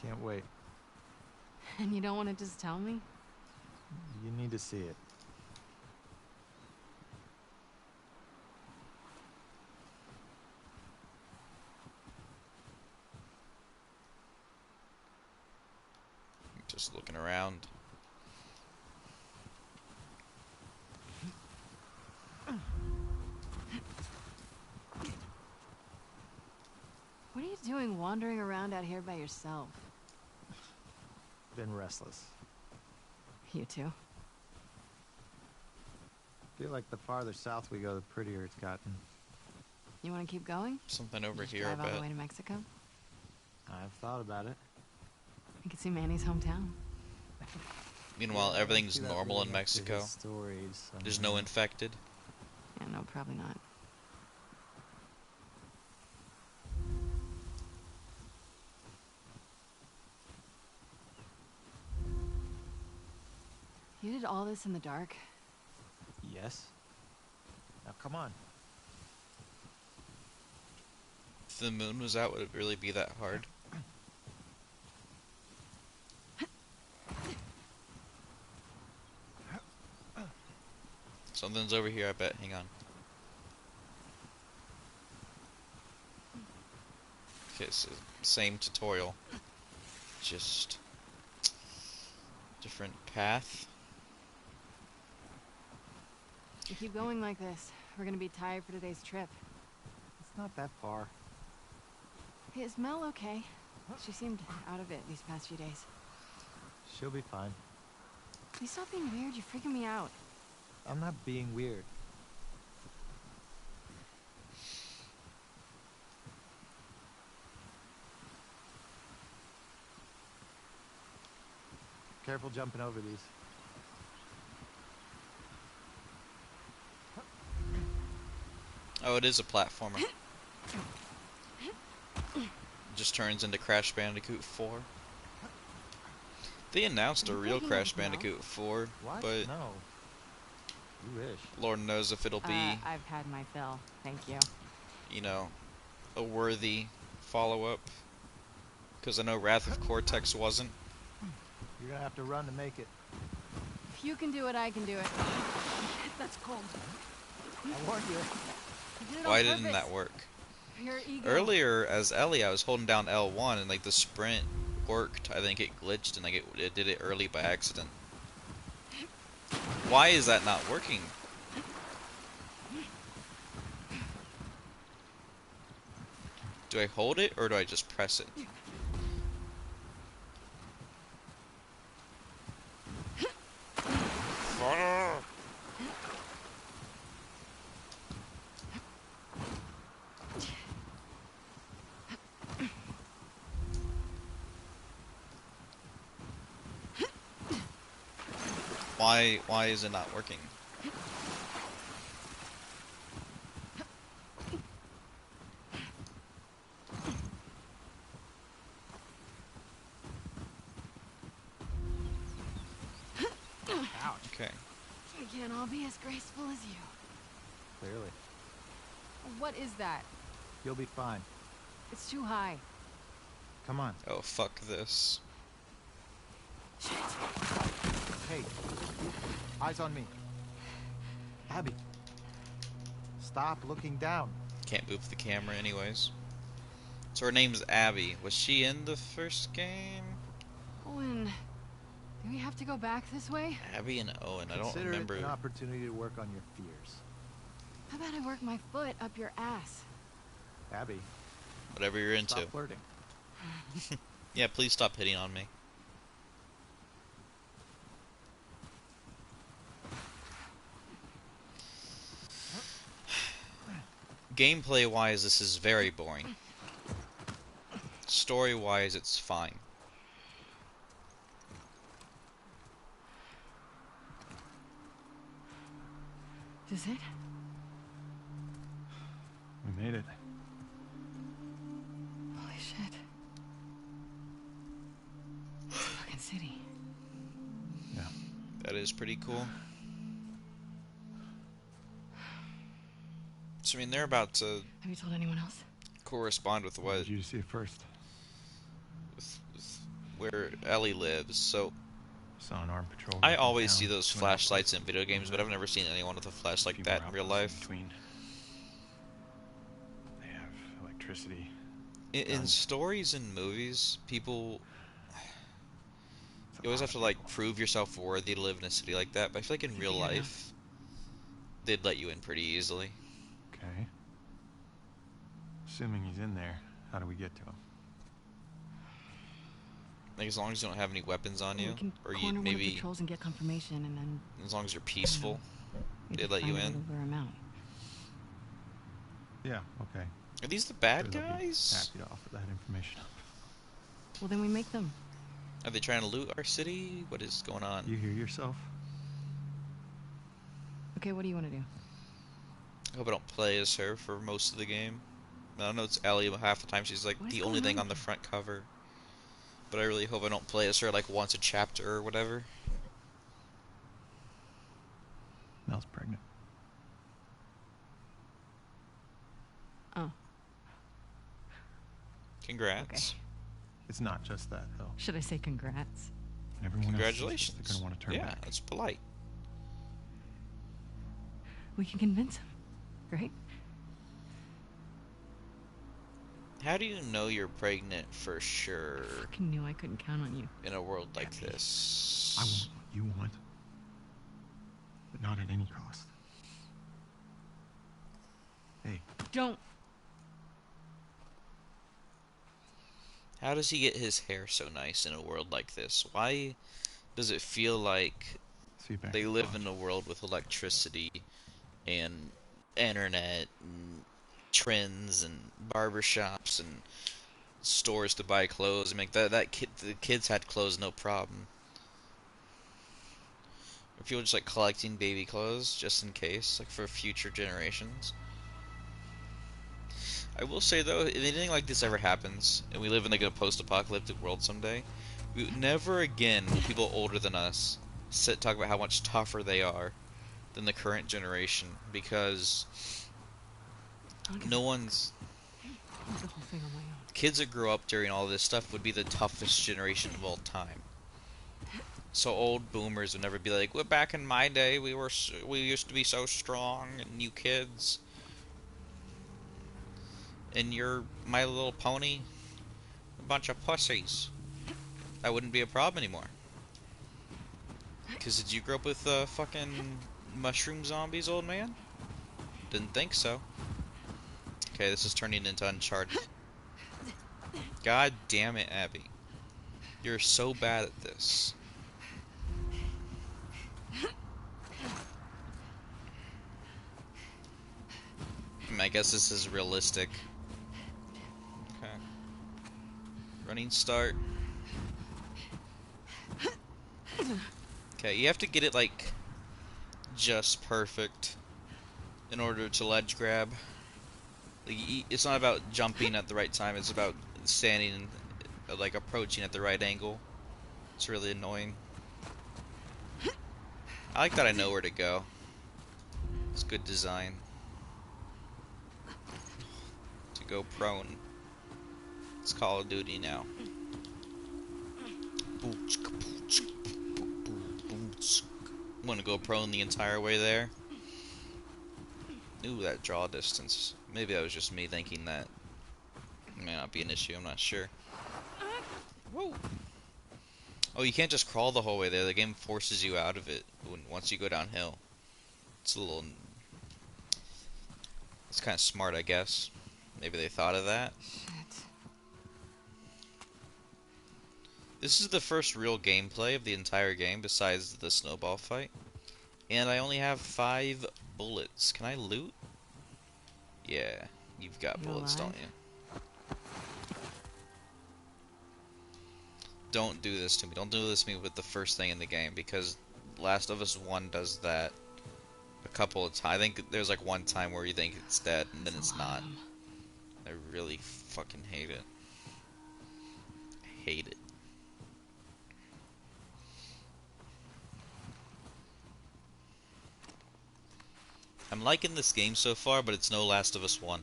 Can't wait. And you don't want to just tell me? You need to see it. Just looking around. What are you doing wandering around out here by yourself? Been restless. You too? Feel like the farther south we go, the prettier it's gotten. You want to keep going? Something over Just here, I drive all the bet. way to Mexico? I've thought about it. You can see Manny's hometown. Meanwhile, Yeah, everything's see that normal in leading up to Mexico. his stories, There's no infected. Yeah, no, probably not. You did all this in the dark? Yes. Now come on. If the moon was out, would it really be that hard? Something's over here, I bet. Hang on. Okay, so same tutorial. Just different path. If you keep going like this, we're gonna be tired for today's trip. It's not that far. Hey, is Mel okay? She seemed out of it these past few days. She'll be fine. You stop being weird, you're freaking me out. I'm not being weird. Careful jumping over these. Oh, it is a platformer. Just turns into Crash Bandicoot 4. They announced a real Crash Bandicoot 4, What? but No. You wish. Lord knows if it'll be, I've had my fill. Thank you. you know, a worthy follow-up. Because I know Wrath of Cortex wasn't. You're gonna have to run to make it. If you can do it, I can do it. That's cold. I warned you. You did it on Why didn't purpose. that work? Your ego. Earlier, as Ellie, I was holding down L1 and like the sprint worked. I think it glitched and like it did it early by accident. Why is that not working? Do I hold it or do I just press it? Why is it not working? Ouch. Okay. We can't all be as graceful as you. Clearly. What is that? You'll be fine. It's too high. Come on. Oh, fuck this. Hey. Eyes on me. Abby. Stop looking down. Can't move the camera anyways. So her name's Abby. Was she in the first game? Owen, do we have to go back this way? Abby and Owen. I don't Consider remember. it an opportunity to work on your fears. How about I work my foot up your ass? Abby, Whatever you're into. stop flirting. Yeah, please stop hitting on me. Gameplay-wise, this is very boring. Story-wise, it's fine. Is it? We made it. Holy shit. It's a fucking city. Yeah. That is pretty cool. So, I mean, they're about to Have you told anyone else? correspond with Why what did you see it first? with where Ellie lives. So, Saw an armed patrol. I in always town. see those Went out flashlights close. in video games, but I've never seen anyone with a flash like Few that more in real outposts life. between. They have electricity. In guns. stories and movies, people, It's a you always lot have to of like people. prove yourself worthy to live in a city like that. But I feel like in real Figure it out. life, they'd let you in pretty easily. Okay. Assuming he's in there, how do we get to him? Like as long as you don't have any weapons on you, We can or you corner one of the maybe patrols and get confirmation, and then as long as you're peaceful, maybe they'd let you find a way in. to lure him out. Yeah, okay. Are these the bad Sure, they'll be guys? happy to offer that information up. Well, then we make them. Are they trying to loot our city? What is going on? You hear yourself? Okay, what do you want to do? I hope I don't play as her for most of the game. I know it's Ellie, but half the time she's like What is the only going thing on on the with front cover. But I really hope I don't play as her like once a chapter or whatever. Mel's pregnant. Oh, Congrats. okay. It's not just that, though. Should I say congrats? And everyone Congratulations. else is gonna want to turn Yeah, back. that's polite. We can convince him, right? How do you know you're pregnant for sure Fucking knew I couldn't count on you. in a world like this? I want what you want, but not at any cost. Hey, Don't. How does he get his hair so nice in a world like this? Why does it feel like see you back. they at live the in a world with electricity and internet and trends and barbershops and stores to buy clothes? I mean, the kids had clothes no problem. Or people just like collecting baby clothes just in case, like for future generations. I will say though, if anything like this ever happens, and we live in like a post-apocalyptic world someday, we never again will people older than us talk about how much tougher they are than the current generation, because no one's I'll do the whole thing on my own. kids that grew up during all this stuff would be the toughest generation of all time. So old boomers would never be like, "Well, back in my day, we used to be so strong, and you kids, and you're My Little Pony, a bunch of pussies." That wouldn't be a problem anymore. Because did you grow up with fucking mushroom zombies, old man? Didn't think so. Okay, this is turning into Uncharted. God damn it, Abby. You're so bad at this. I guess this is realistic. Okay. Running start. Okay, you have to get it like just perfect in order to ledge grab. Like, it's not about jumping at the right time, it's about standing, like approaching at the right angle. It's really annoying. I like that I know where to go. It's good design. To go prone. It's Call of Duty now. I'm gonna go prone the entire way there. Ooh, that draw distance. Maybe that was just me thinking that may not be an issue, I'm not sure. Whoa! Oh, you can't just crawl the whole way there. The game forces you out of it once you go downhill. It's a little... It's kind of smart, I guess. Maybe they thought of that. Shit. This is the first real gameplay of the entire game besides the snowball fight. And I only have 5 bullets. Can I loot? Yeah, you've got bullets, don't you? Don't do this to me. Don't do this to me with the first thing in the game, because Last of Us 1 does that a couple of times. I think there's like one time where you think it's dead, and then it's not. I really fucking hate it. I hate it. I'm liking this game so far, but it's no Last of Us 1.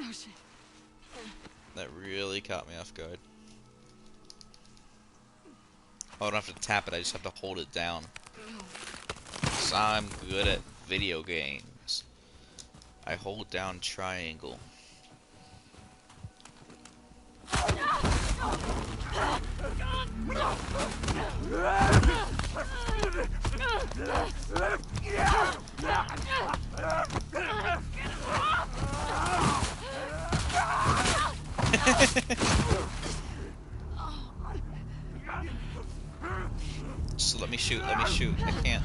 Oh shit. That really caught me off guard. Oh, I don't have to tap it, I just have to hold it down. 'Cause I'm good at video games. I hold down triangle. Just let me shoot, let me shoot. I can't.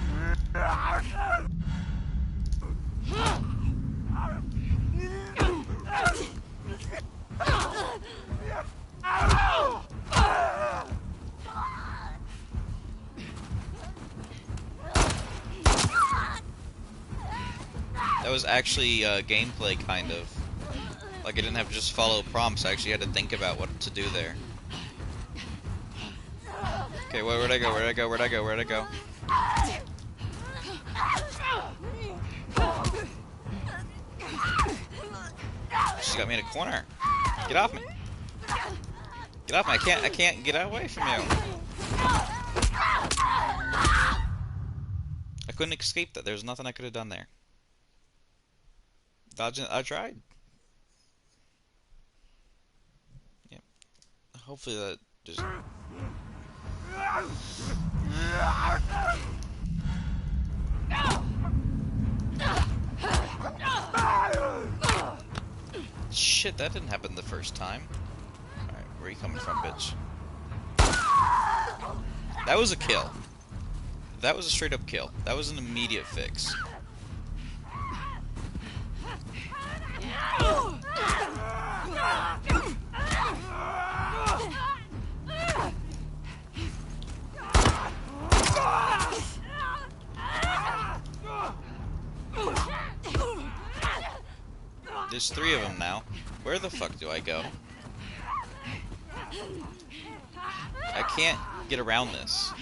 That was actually gameplay, kind of. Like, I didn't have to just follow prompts, I actually had to think about what to do there. Okay, where'd I go? Where'd I go? Where'd I go? Where'd I go? She's got me in a corner. Get off me. Get off me. I can't get away from you. I couldn't escape that. There's nothing I could have done there. Dodging, I tried. Yep. Hopefully that just... Shit, that didn't happen the first time. Alright, where are you coming from, bitch? That was a kill. That was a straight up kill. That was an immediate fix. There's 3 of them now. Where the fuck do I go? I can't get around this.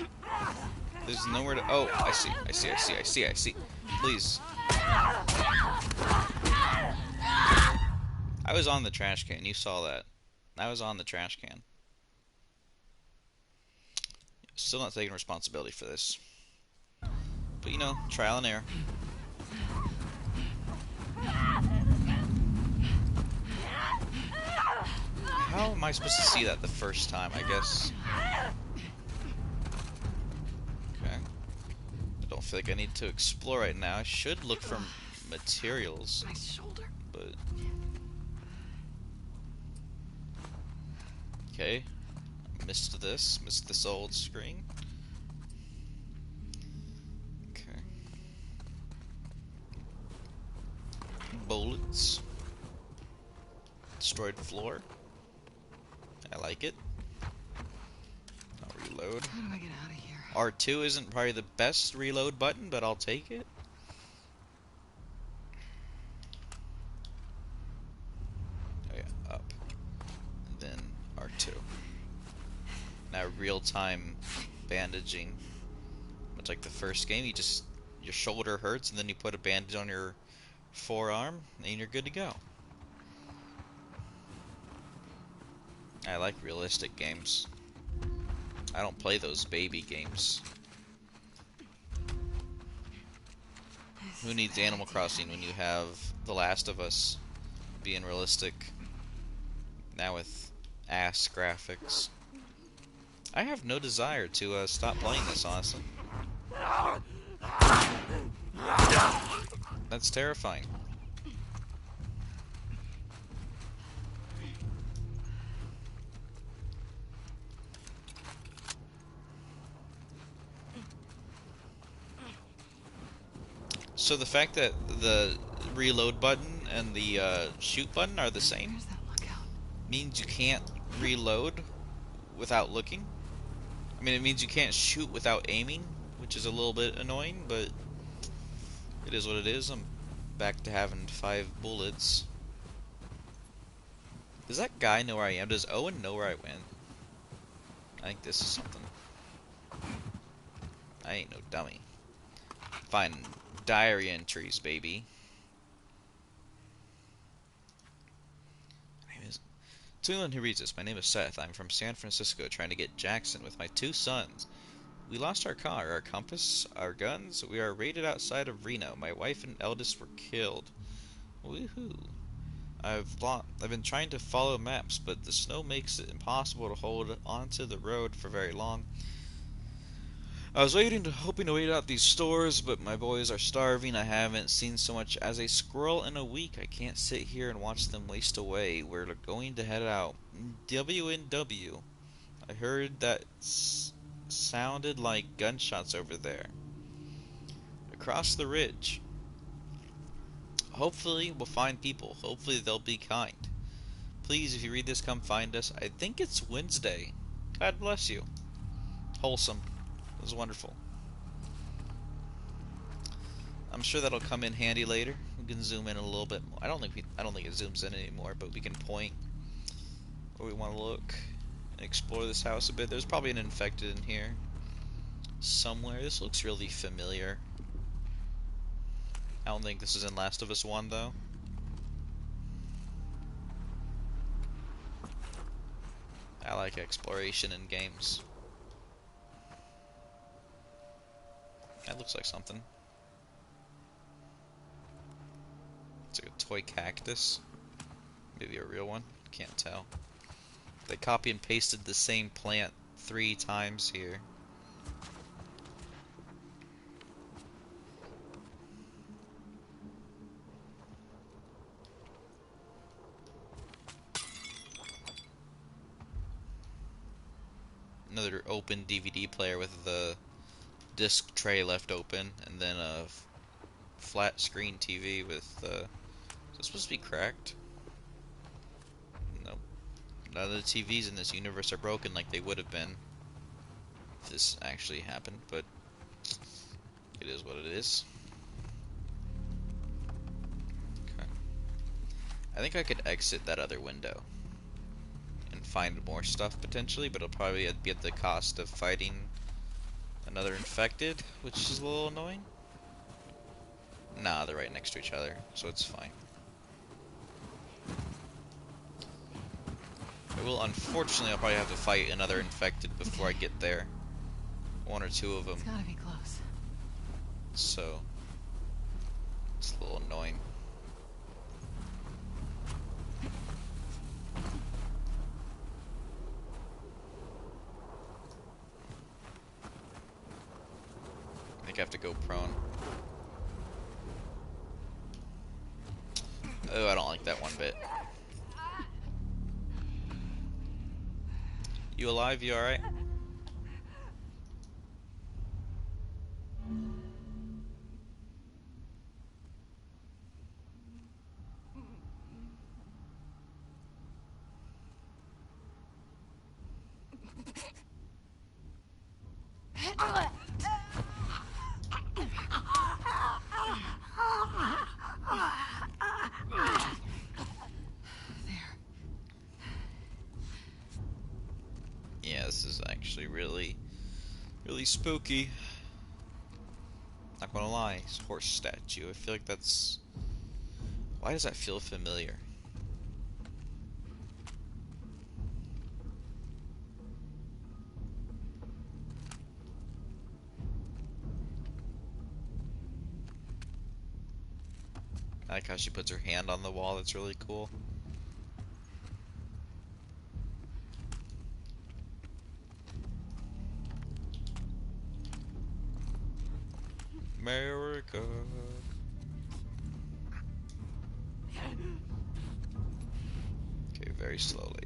There's nowhere to... Oh, I see. I see, I see, I see, I see. Please. I was on the trash can. You saw that. I was on the trash can. Still not taking responsibility for this. But, you know, trial and error. How am I supposed to see that the first time, I guess? Okay. I don't feel like I need to explore right now. I should look for materials. My shoulder. But... Okay. Missed this old screen. Okay. Bullets. Destroyed floor. I like it. I'll reload. How do I get out of here? R2 isn't probably the best reload button, but I'll take it. Oh yeah, up. And then R2. Now real-time bandaging. Much like the first game, your shoulder hurts and then you put a bandage on your forearm and you're good to go. I like realistic games. I don't play those baby games. Who needs Animal Crossing when you have The Last of Us being realistic? Now with ass graphics. I have no desire to stop playing this, honestly. That's terrifying. So the fact that the reload button and the shoot button are the same means you can't reload without looking. I mean, it means you can't shoot without aiming, which is a little bit annoying, but it is what it is. I'm back to having 5 bullets. Does that guy know where I am? Does Owen know where I went? I think this is something. I ain't no dummy. Fine. Diary entries, baby. My name is... To anyone who reads this, my name is Seth. I'm from San Francisco trying to get Jackson with my 2 sons. We lost our car, our compass, our guns. We are raided outside of Reno. My wife and eldest were killed. Woohoo. I've been trying to follow maps, but the snow makes it impossible to hold onto the road for very long. I was hoping to wait out these stores, but my boys are starving. I haven't seen so much as a squirrel in a week. I can't sit here and watch them waste away. We're going to head out. WNW. I heard that sounded like gunshots over there. Across the ridge. Hopefully we'll find people. Hopefully they'll be kind. Please, if you read this, come find us. I think it's Wednesday. God bless you. Wholesome. It was wonderful. I'm sure that'll come in handy later. We can zoom in a little bit more. I don't think it zooms in anymore, but we can point where we want to look and explore this house a bit. There's probably an infected in here somewhere. This looks really familiar. I don't think this is in Last of Us 1 though. I like exploration in games. That looks like something. It's like a toy cactus. Maybe a real one. Can't tell. They copy and pasted the same plant 3 times here. Another open DVD player with the disc tray left open, and then a flat screen TV with is this supposed to be cracked? Nope. None of the TVs in this universe are broken like they would have been if this actually happened, but it is what it is. Okay. I think I could exit that other window and find more stuff potentially, but it'll probably be at the cost of fighting another infected, which is a little annoying. Nah, they're right next to each other, so it's fine. I will, unfortunately, I'll probably have to fight another infected before I get there. 1 or 2 of them. It's gotta be close. So, it's a little annoying. I think I have to go prone. Oh, I don't like that one bit. You alive? You alright? Yeah, this is actually really spooky. Not gonna lie, it's a horse statue. I feel like that's... Why does that feel familiar? I like how she puts her hand on the wall. That's really cool. America. Okay, very slowly.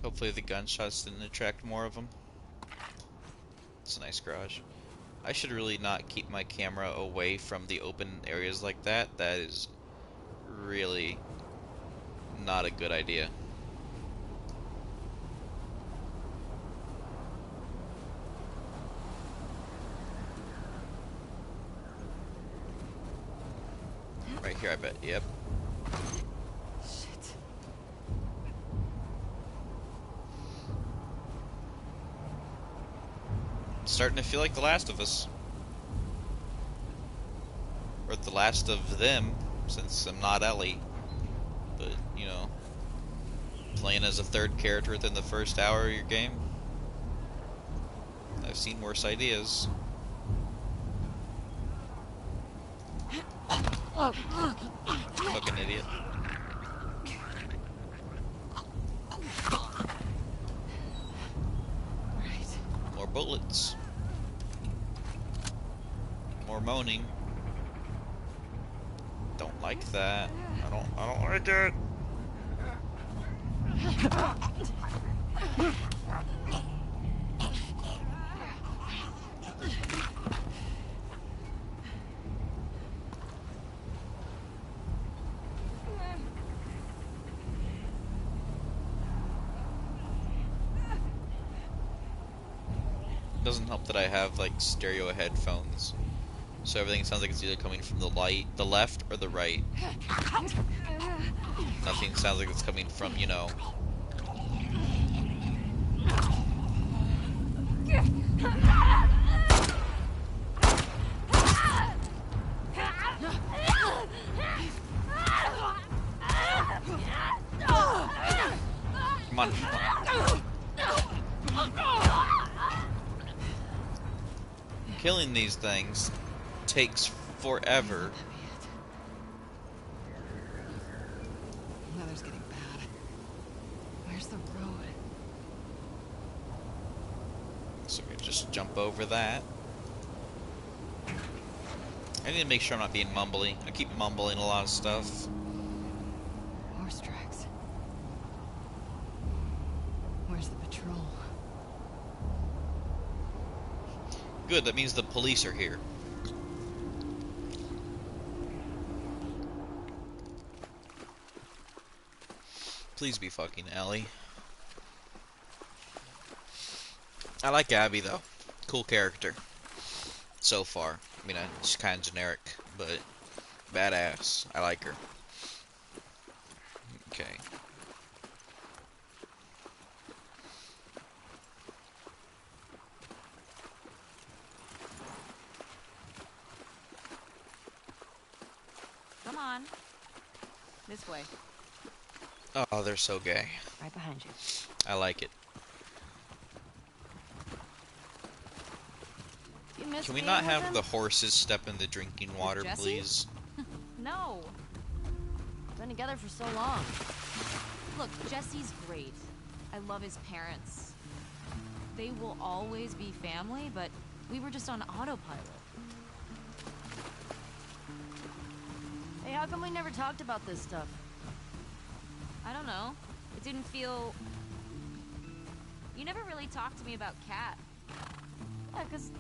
Hopefully the gunshots didn't attract more of them. It's a nice garage. I should really not keep my camera away from the open areas like that. That is really not a good idea. Right here, I bet. Yep. Shit. Starting to feel like The Last of Us. Or The Last of Them, since I'm not Ellie. But, you know, playing as a third character within the first hour of your game. I've seen worse ideas. Fucking idiot. More bullets. More moaning. Don't like that. I don't like it. Doesn't help that I have like stereo headphones, so everything sounds like it's either coming from the left or the right. Nothing sounds like it's coming from, you know. Come on. Killing these things takes forever. Weather's getting bad. Where's the road? So we can just jump over that. I need to make sure I'm not being mumbly. I keep mumbling a lot of stuff. Horse tracks. Where's the patrol? Good, that means the police are here. Please be fucking Ellie. I like Abby though. Cool character. So far. I mean, she's kind of generic, but badass. I like her. Okay. Come on. This way. Oh, they're so gay. Right behind you. I like it. You miss Can we being not with have him? the horses step in the drinking water, Jesse? please? No. Been together for so long. Look, Jesse's great. I love his parents. They will always be family, but we were just on autopilot. Hey, how come we never talked about this stuff? I don't know. It didn't feel... You never really talked to me about Kat. Yeah, 'cause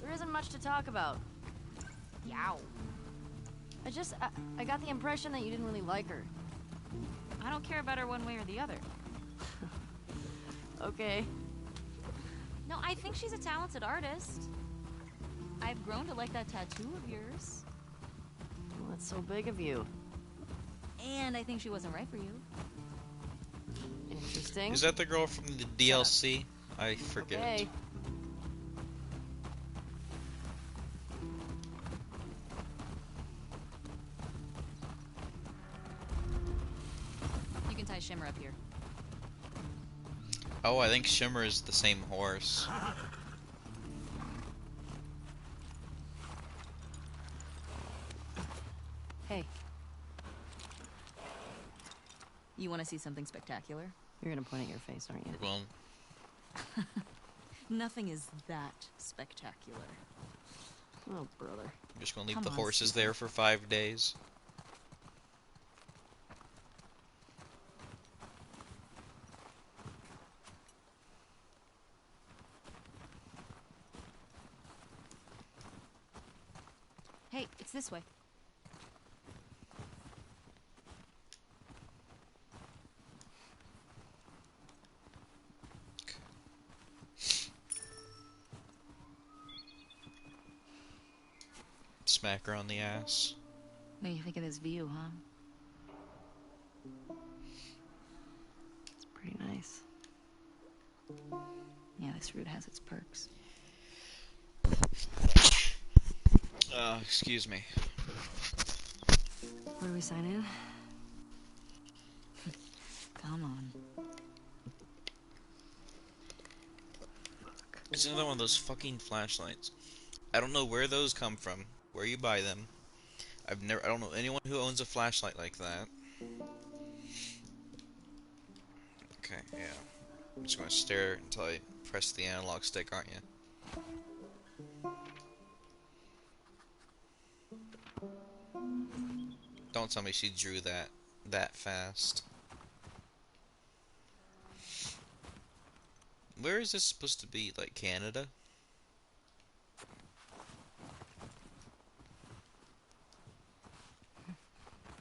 there isn't much to talk about. Yow. I got the impression that you didn't really like her. I don't care about her one way or the other. Okay. No, I think she's a talented artist. I've grown to like that tattoo of yours. Well, that's so big of you. And I think she wasn't right for you. Interesting. Is that the girl from the DLC? I forget. Okay. You can tie Shimmer up here. Oh, I think Shimmer is the same horse. Hey, You want to see something spectacular? you're gonna point at your face, aren't you? Well, Nothing is that spectacular. Oh, brother. I'm just gonna leave Come the on, horses Steve. there for 5 days. Hey, it's this way. Smack her on the ass. What do you think of this view, huh? It's pretty nice. Yeah, this route has its perks. Excuse me. Where do we sign in? Come on. It's another one of those fucking flashlights. I don't know where those come from, where you buy them. I don't know anyone who owns a flashlight like that. Okay, yeah. I'm just gonna stare until I press the analog stick, aren't you? Don't tell me she drew that fast. Where is this supposed to be? Like Canada?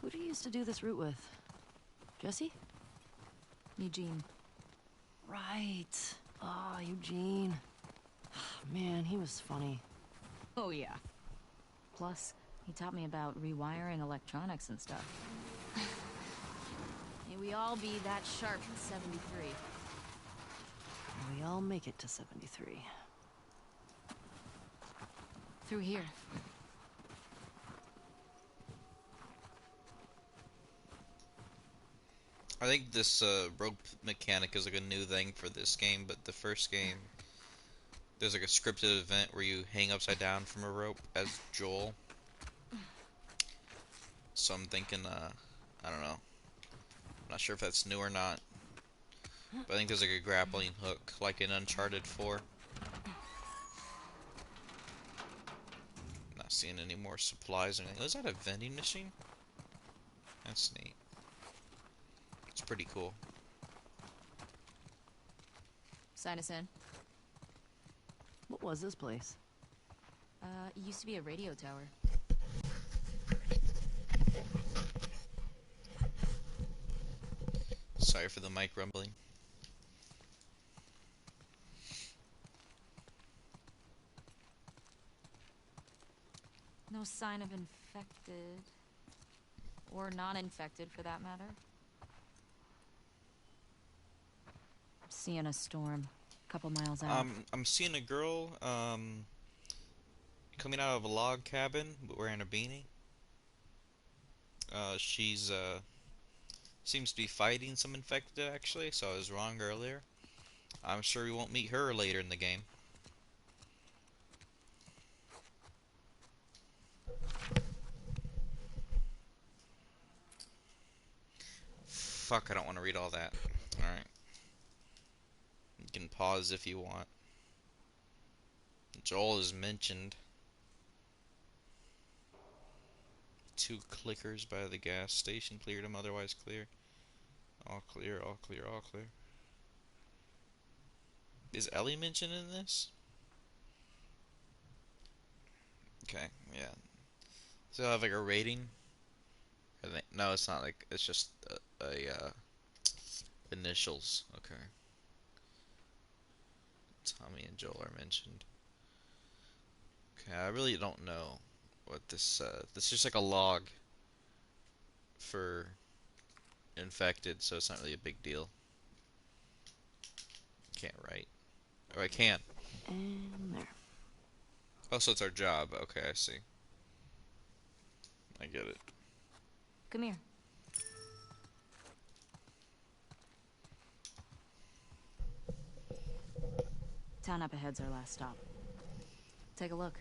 Who do you used to do this route with? Jesse? Eugene. Right. Ah, Eugene. Man, he was funny. Oh, yeah. Plus, he taught me about rewiring electronics and stuff. May we all be that sharp in 73. We all make it to 73. Through here. I think this rope mechanic is like a new thing for this game, but the first game, there's like a scripted event where you hang upside down from a rope as Joel. So I'm thinking, I don't know. I'm not sure if that's new or not. But I think there's like a grappling hook, like in Uncharted 4. Not seeing any more supplies or anything. Is that a vending machine? That's neat. It's pretty cool. Sign us in. What was this place? It used to be a radio tower. Sorry for the mic rumbling. No sign of infected. Or non-infected, for that matter. Seeing a storm. A couple miles out. I'm seeing a girl, coming out of a log cabin, but wearing a beanie. She's, seems to be fighting some infected, actually, so I was wrong earlier. I'm sure we won't meet her later in the game. Fuck, I don't want to read all that. Alright. You can pause if you want. Joel is mentioned. 2 clickers by the gas station cleared him, otherwise clear. All clear, all clear, all clear. Is Ellie mentioned in this? Okay, yeah. So I have like a rating? I think, no, it's not like, it's just a initials. Okay. Tommy and Joel are mentioned. Okay, I really don't know what this, this is just like a log for infected, so it's not really a big deal. Can't write. Oh, I can. And there. Oh, so it's our job. Okay, I see. I get it. Come here. Town up ahead's our last stop. Take a look.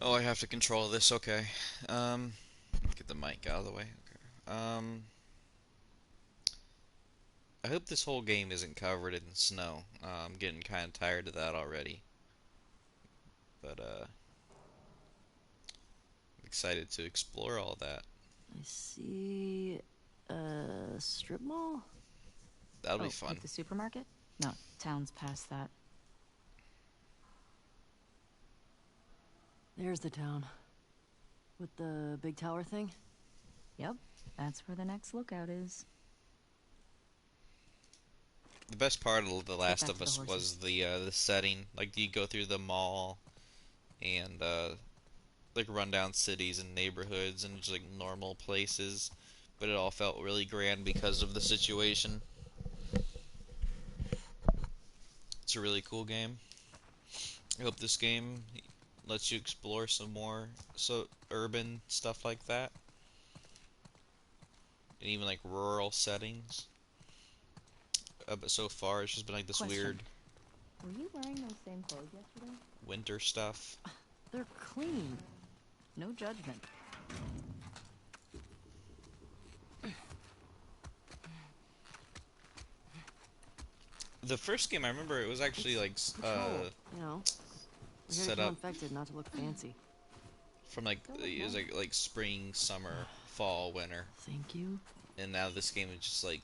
Oh, I have to control this. Okay. Get the mic out of the way. Okay. I hope this whole game isn't covered in snow. I'm getting kind of tired of that already. But, I'm excited to explore all that. I see a strip mall? That'll be Oh, fun. like the supermarket? No, town's past that. There's the town. With the big tower thing? Yep, that's where the next lookout is. The best part of The Last back of to the Us horses. was the setting. Like, you go through the mall and, like, run down cities and neighborhoods and just, like, normal places. But it all felt really grand because of the situation. It's a really cool game. I hope this game lets you explore some more urban stuff like that. And even, like, rural settings. But so far, it's just been, like, this Question. weird Were you wearing those same clothes yesterday? winter stuff. They're clean. No judgment. The first game, I remember it was actually like Patrol, you know. We're here to set kill up infected, not to look fancy. from like it was like spring, summer, fall, winter, Thank you. and now this game is just like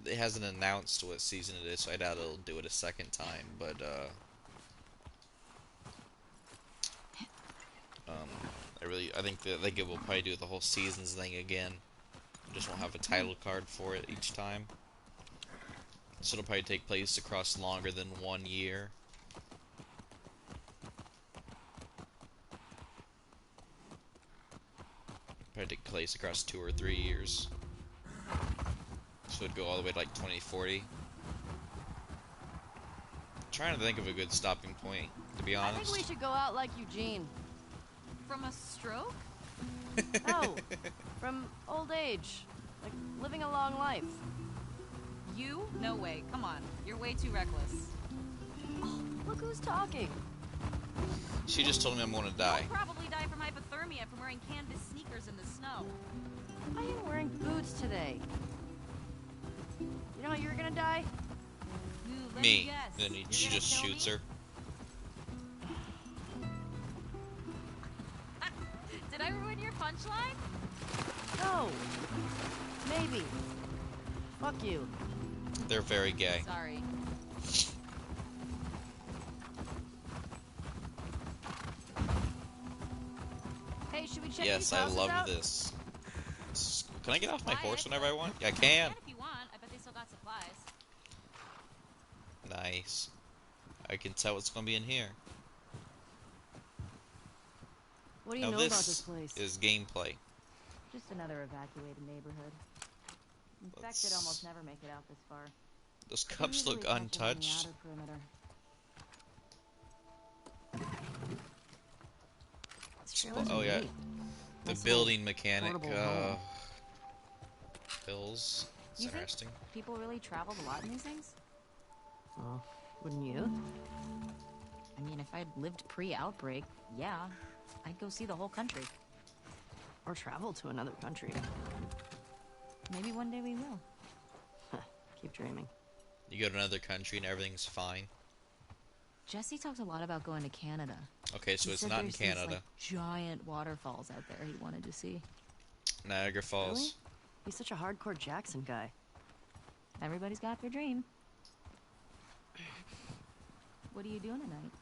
it hasn't announced what season it is, so I doubt it'll do it a second time. But I think that they will probably do the whole seasons thing again. Just won't have a title card for it each time. So it'll probably take place across longer than 1 year. Probably take place across 2 or 3 years. So it'd go all the way to like 2040. Trying to think of a good stopping point, to be I honest. think we should go out like Eugene. From a stroke? No, from old age. Like, living a long life. You? No way. Come on. You're way too reckless. Oh, look who's talking. She just told me I'm gonna die. You'll probably die from hypothermia from wearing canvas sneakers in the snow. I am wearing boots today. You know how you're gonna die? Ooh, let Me. guess. Then You're she gonna just kill shoots me? her. Did I ruin your punchline? No. Maybe. Fuck you. They're very gay. Sorry. Hey, should we check these Yes, I houses love out? this. Can I get off my horse Quiet. whenever I want? Yeah, I can. If you want, I bet they still got supplies. Nice. I can tell what's gonna be in here. What do you Now know about this place? is gameplay. Just another evacuated neighborhood. Infected almost never make it out this far. Those cups Usually look tucked around the untouched. outer perimeter. Oh yeah, the Nice building mechanic. portable home. Bills. It's You think interesting. people really traveled a lot in these things? Oh, wouldn't you? I mean, if I'd lived pre-outbreak, yeah, I'd go see the whole country. Or travel to another country. Maybe one day we will. Keep dreaming. You go to another country and everything's fine. Jesse talked a lot about going to Canada. Okay, so He it's said not in there's these, Canada. like, giant waterfalls out there he wanted to see. Niagara Falls. Really? He's such a hardcore Jackson guy. Everybody's got their dream. What are you doing tonight?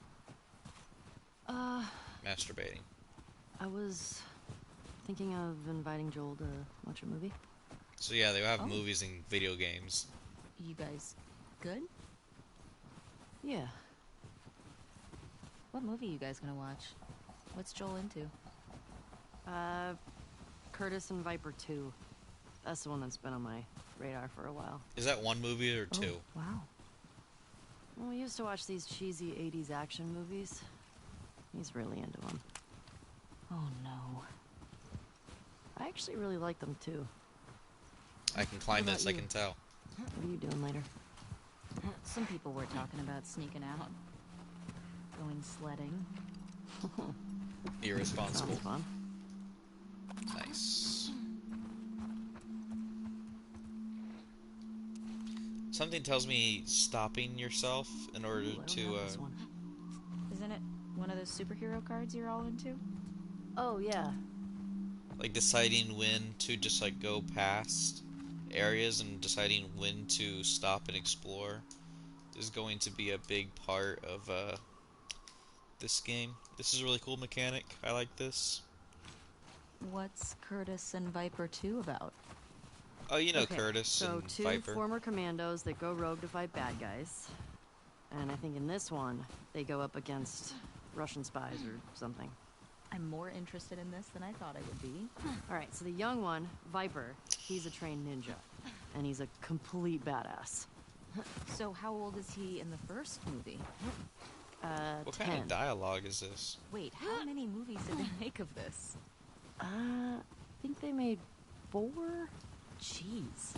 Masturbating. I was thinking of inviting Joel to watch a movie. So yeah, they have Oh. movies and video games. You guys good? Yeah. What movie you guys gonna watch? What's Joel into? Curtis and Viper 2. That's the one that's been on my radar for a while. Is that one movie or two? Oh, wow. Well, we used to watch these cheesy 80s action movies. He's really into them. Oh no. I actually really like them too. I can climb What this, about I you? can tell. What are you doing later? Some people were talking about sneaking out. Going sledding. Irresponsible. Sounds fun. Nice. Something tells me stopping yourself in order Ooh, I don't to, have this one. Isn't it one of those superhero cards you're all into? Oh, yeah. like deciding when to just like go past areas and deciding when to stop and explore is going to be a big part of this game. This is a really cool mechanic. I like this. What's Curtis and Viper 2 about? Oh, you know Okay, Curtis so and two Viper. former commandos that go rogue to fight bad guys. And I think in this one, they go up against Russian spies or something. I'm more interested in this than I thought I would be. Alright, so the young one, Viper, he's a trained ninja. And he's a complete badass. So how old is he in the first movie? What 10. kind of dialogue is this? Wait, how many movies did they make of this? I think they made 4? Jeez.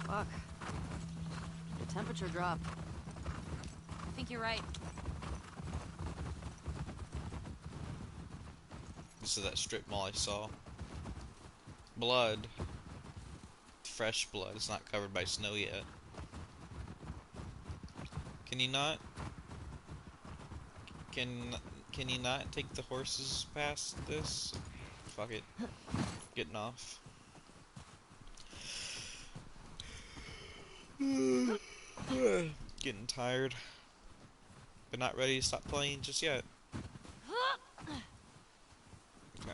Fuck. The temperature dropped. I think you're right. This is that strip mall I saw. Blood. Fresh blood. It's not covered by snow yet. Can you not? Can you not take the horses past this? Fuck it. Getting off. Getting tired. But not ready to stop playing just yet. Okay.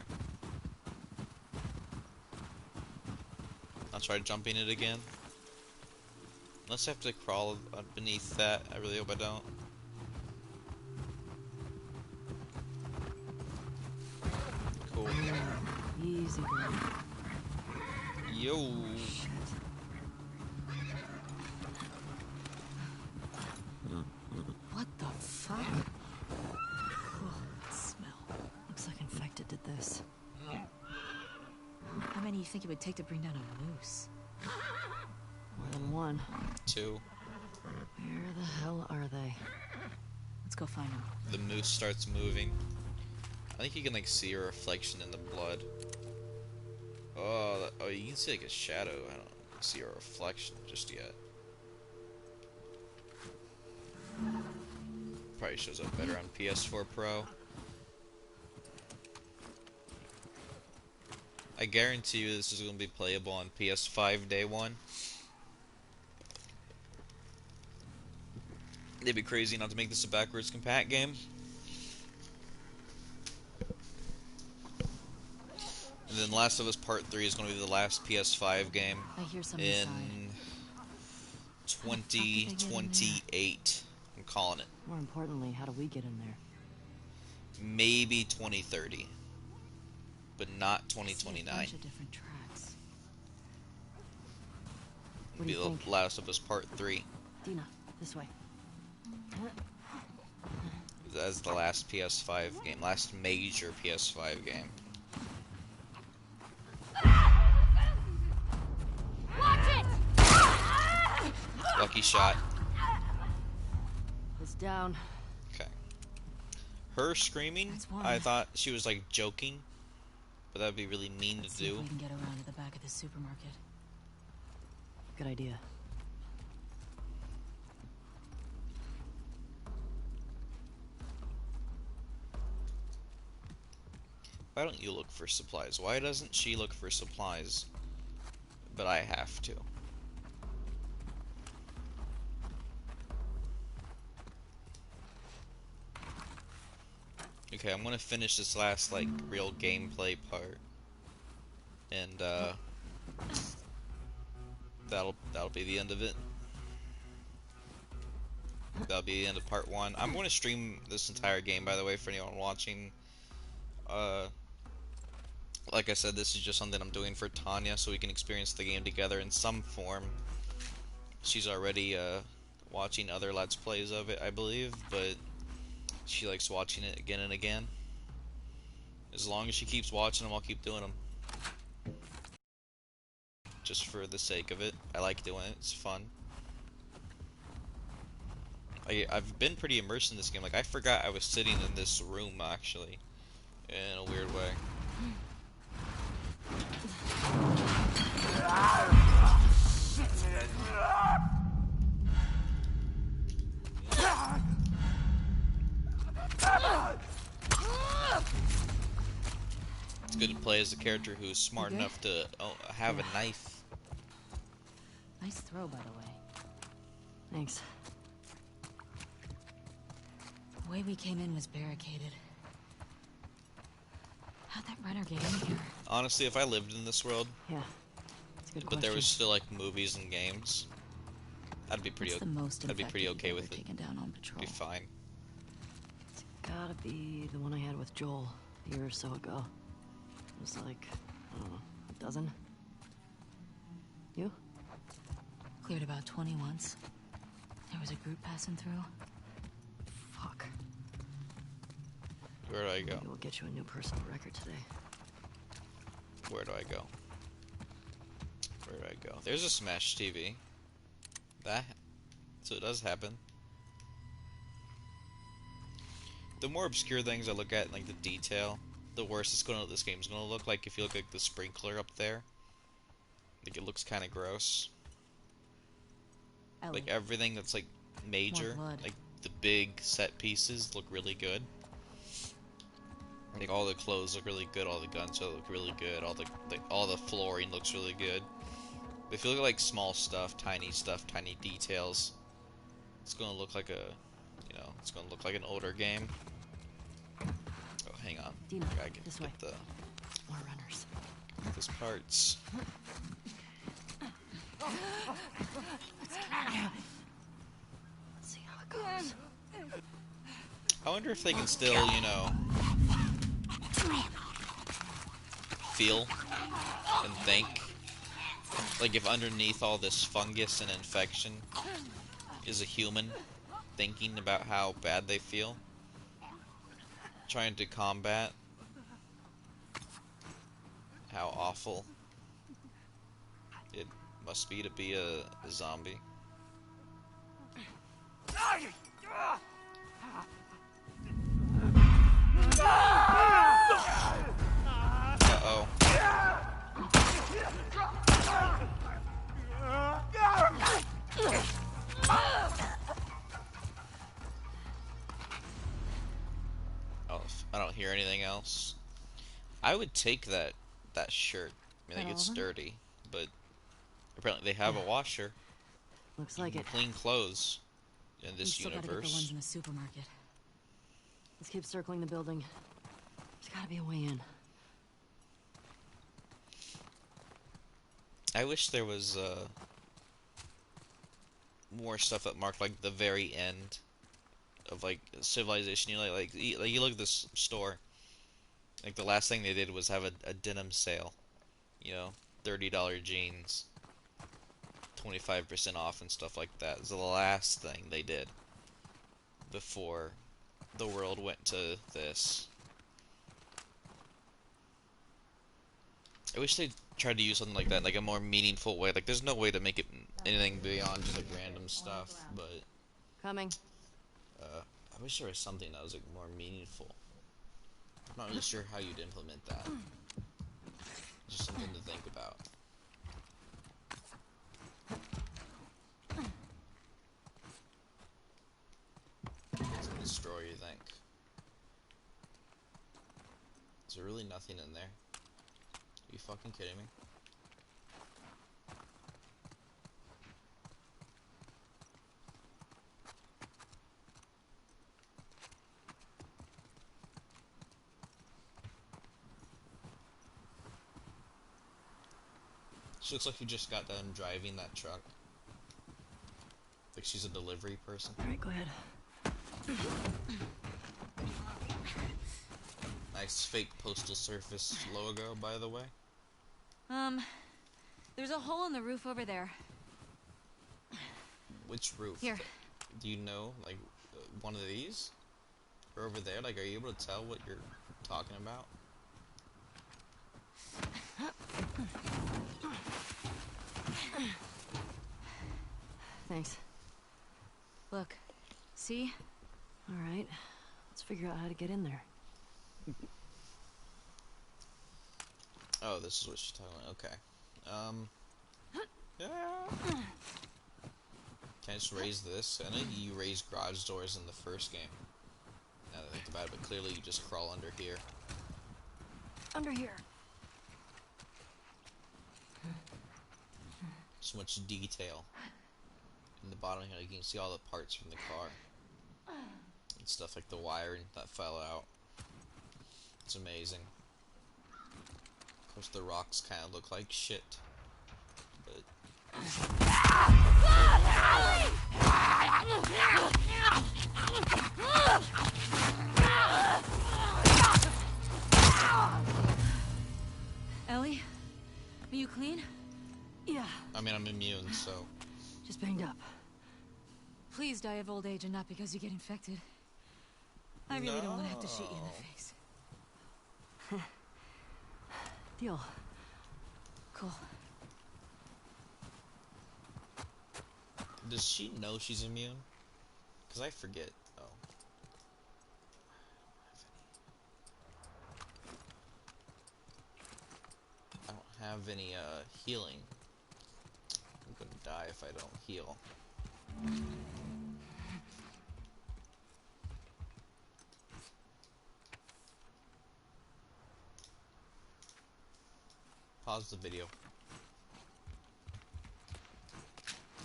I'll try jumping it again. Unless I have to crawl beneath that. I really hope I don't. Cool. Easy girl. Yo. What the fuck? That smell. Looks like infected did this. How many do you think it would take to bring down a moose? More than one. 2. Where the hell are they? Let's go find them. The moose starts moving. I think you can like see a reflection in the blood. Oh, oh, you can see like a shadow. I don't see a reflection just yet. Probably shows up better on PS4 Pro. I guarantee you this is going to be playable on PS5 day one. They'd be crazy not to make this a backwards compat game. And then Last of Us Part 3 is going to be the last PS5 game I hear some in inside. 2028. I'm calling it. More importantly, how do we get in there? Maybe 2030. But not I see a 2029. bunch of different tracks. What do Be you the think? Last of Us Part 3. Dina, this way. That's the last PS5 game. Last major PS5 game. Watch it! Lucky shot. It's down. Okay. Her screaming, That's one. I thought she was like joking. But that'd be really mean Let's to see if do. we can get around to the back of the supermarket. Good idea. Why don't you look for supplies? Why doesn't she look for supplies? But I have to. Okay, I'm gonna finish this last, like, real gameplay part. And, that'll be the end of it. That'll be the end of part 1. I'm gonna stream this entire game, by the way, for anyone watching. Like I said, this is just something I'm doing for Tanya, so we can experience the game together in some form. She's already, watching other Let's Plays of it, I believe, but she likes watching it again and again. As long as she keeps watching them, I'll keep doing them. Just for the sake of it. I like doing it, it's fun. I've been pretty immersed in this game. Like, I forgot I was sitting in this room, actually. In a weird way. It's good to play as a character who's smart enough to have a knife. Nice throw, by the way. Thanks. The way we came in was barricaded. How'd that runner get in here? Honestly, if I lived in this world, Yeah, that's a good but question. there was still like movies and games, I'd be pretty. I'd be pretty okay with it. Taken down on patrol. Be fine. It's gotta be the one I had with Joel a year or so ago. It was like, I don't know, a dozen. You? Cleared about 20 once. There was a group passing through. Fuck. Where do I go? Maybe we'll get you a new personal record today. Where do I go? Where do I go? There's a Smash TV. So it does happen. The more obscure things I look at, like the detail, the worse this game's gonna look. Like if you look at the sprinkler up there, like it looks kind of gross. Ellie. Like everything that's like major, like the big set pieces look really good. Like all the clothes look really good, all the guns look really good, all the flooring looks really good. But if you look at like small stuff, tiny details, it's gonna look like it's gonna look like an older game. Oh, hang on. Dina, I gotta this get way. the More runners. this parts. Let's see how it goes. I wonder if they can still, feel and think. Like if underneath all this fungus and infection is a human thinking about how bad they feel, trying to combat how awful it must be to be a zombie. Uh-oh. I don't hear anything else. I would take that shirt. I mean, like, it's dirty, but apparently they have a washer. Looks like it. Clean clothes in We this still gotta get the universe. ones in the supermarket. Let's keep circling the building. There's gotta be a way in. I wish there was more stuff that marked like the very end of like Civilization. You look at this store. Like the last thing they did was have a denim sale. $30 jeans, 25% off and stuff like that. It's the last thing they did before the world went to this. I wish they tried to use something like that, like a more meaningful way. Like, there's no way to make it anything beyond just like random stuff, but Coming. I wish there was something that was like more meaningful. I'm not really sure how you'd implement that. Just something to think about. What's in this drawer, you think? Is there really nothing in there? Are you fucking kidding me? She looks like she just got done driving that truck. Like she's a delivery person. Alright, go ahead. Nice fake postal service logo, by the way. There's a hole in the roof over there. Which roof? Here. Do you know, like, one of these? Or over there? Like, are you able to tell what you're talking about? Thanks. Look. See? Alright. Let's figure out how to get in there. Oh, this is what she's talking about. Okay. Yeah. Can I just raise this? I know you raised garage doors in the first game. Now that I think about it, but clearly you just crawl under here. Under here. So much detail in the bottom here. You can see all the parts from the car and stuff like the wiring that fell out. It's amazing. Of course, the rocks kind of look like shit, but Ellie? Are you clean? Yeah. I mean, I'm immune, so. Just banged up. Please die of old age and not because you get infected. I really don't want to have to shoot you in the face. Deal. Cool. Does she know she's immune? Because I forget. Oh. I don't have any healing. I'm gonna die if I don't heal. Pause the video.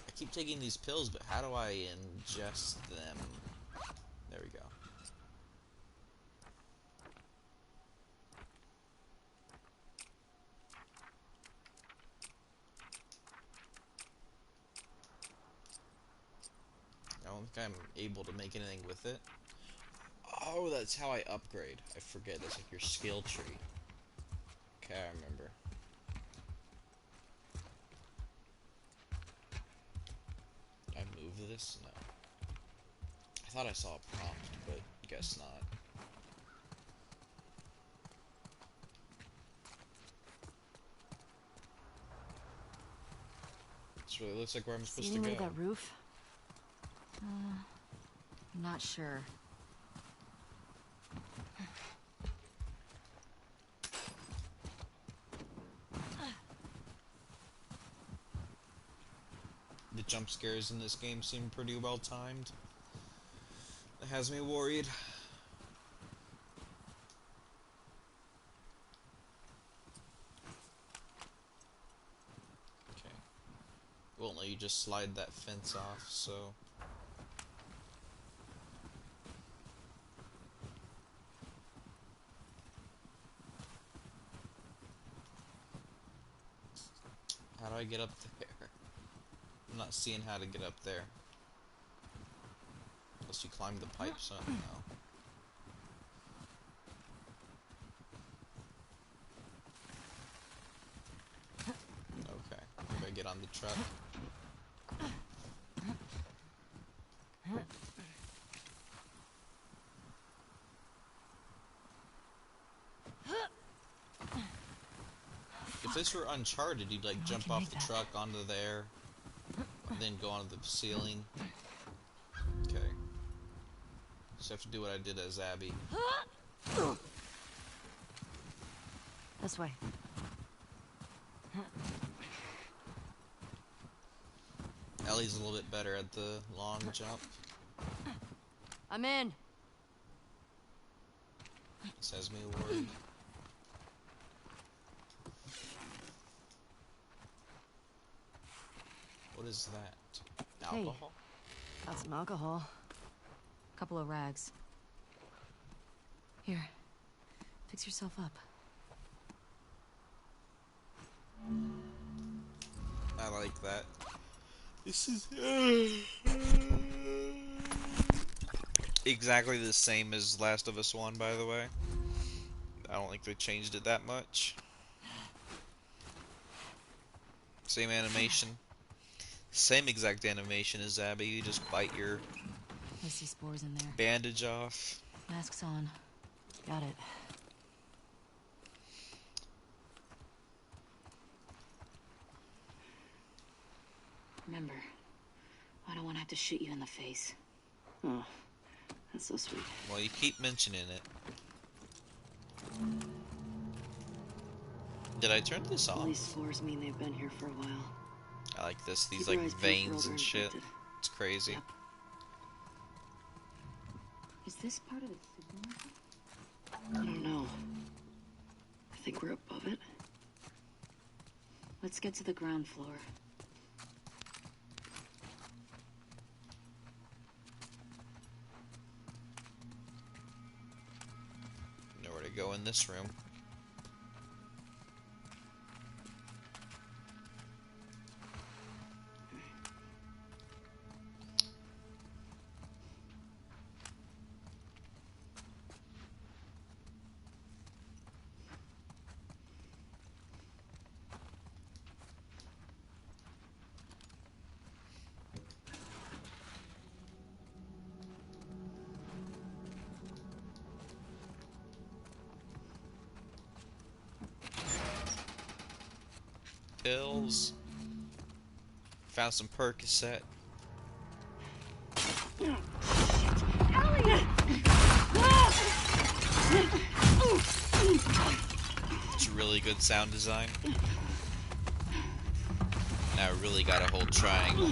I keep taking these pills, but how do I ingest them? There we go. I don't think I'm able to make anything with it. Oh, that's how I upgrade. I forget. That's like your skill tree. Okay, I remember. Did I move this? No. I thought I saw a prompt, but guess not. This really looks like where I'm supposed to go. See any way to that roof? I'm not sure. The jump scares in this game seem pretty well timed. That has me worried. Okay. Won't let you just slide that fence off, so... How do I get up there? I'm not seeing how to get up there. Unless you climb the pipes, huh? No. Okay, maybe I get on the truck. If this were Uncharted, you'd like jump off the truck onto there, and then go onto the ceiling. Okay. Just have to do what I did as Abby. This way. Ellie's a little bit better at the long jump. I'm in. This has me worried. What is that? Alcohol? Hey, got some alcohol. Couple of rags. Here. Fix yourself up. like that. This is exactly the same as Last of Us 1, by the way. I don't think they changed it that much. Same animation. Same exact animation as Abby. You just bite your I see spores in there. bandage off. Mask's on. Got it. Remember, I don't want to have to shoot you in the face. Oh, that's so sweet. Well, you keep mentioning it. Did I turn this All on? these spores mean they've been here for a while. I like this. These Keep your like eyes peeled for veins other and shit. infected. It's crazy. Yep. Is this part of the signal? I don't know. I think we're above it. Let's get to the ground floor. Nowhere to go in this room. Pills. Found some Percocet. It's really good sound design. Now I really gotta hold triangle.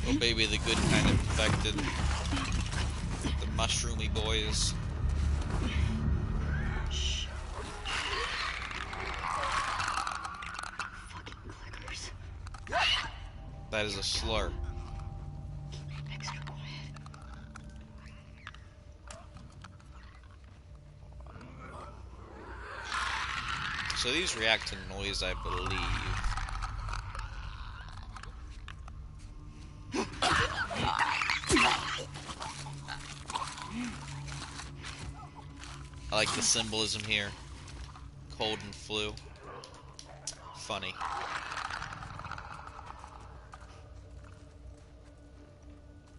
Oh baby, the good kind of infected. The mushroomy boys. Fucking clickers. That is a slur. Extra quiet. So these react to noise, I believe. I like the symbolism here. Cold and flu. Funny.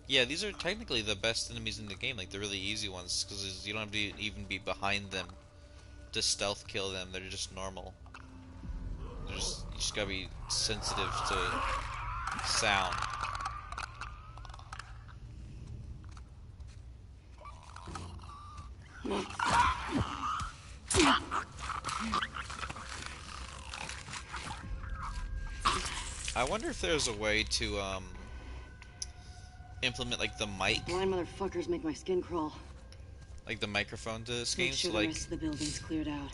Yeah, these are technically the best enemies in the game, like the really easy ones, because you don't have to even be behind them to stealth kill them. They're just normal. You just gotta be sensitive to sound. I wonder if there's a way to implement like the mic, Blind motherfuckers make my skin crawl. like the microphone to this Make game. sure So the like rest of the building's cleared out.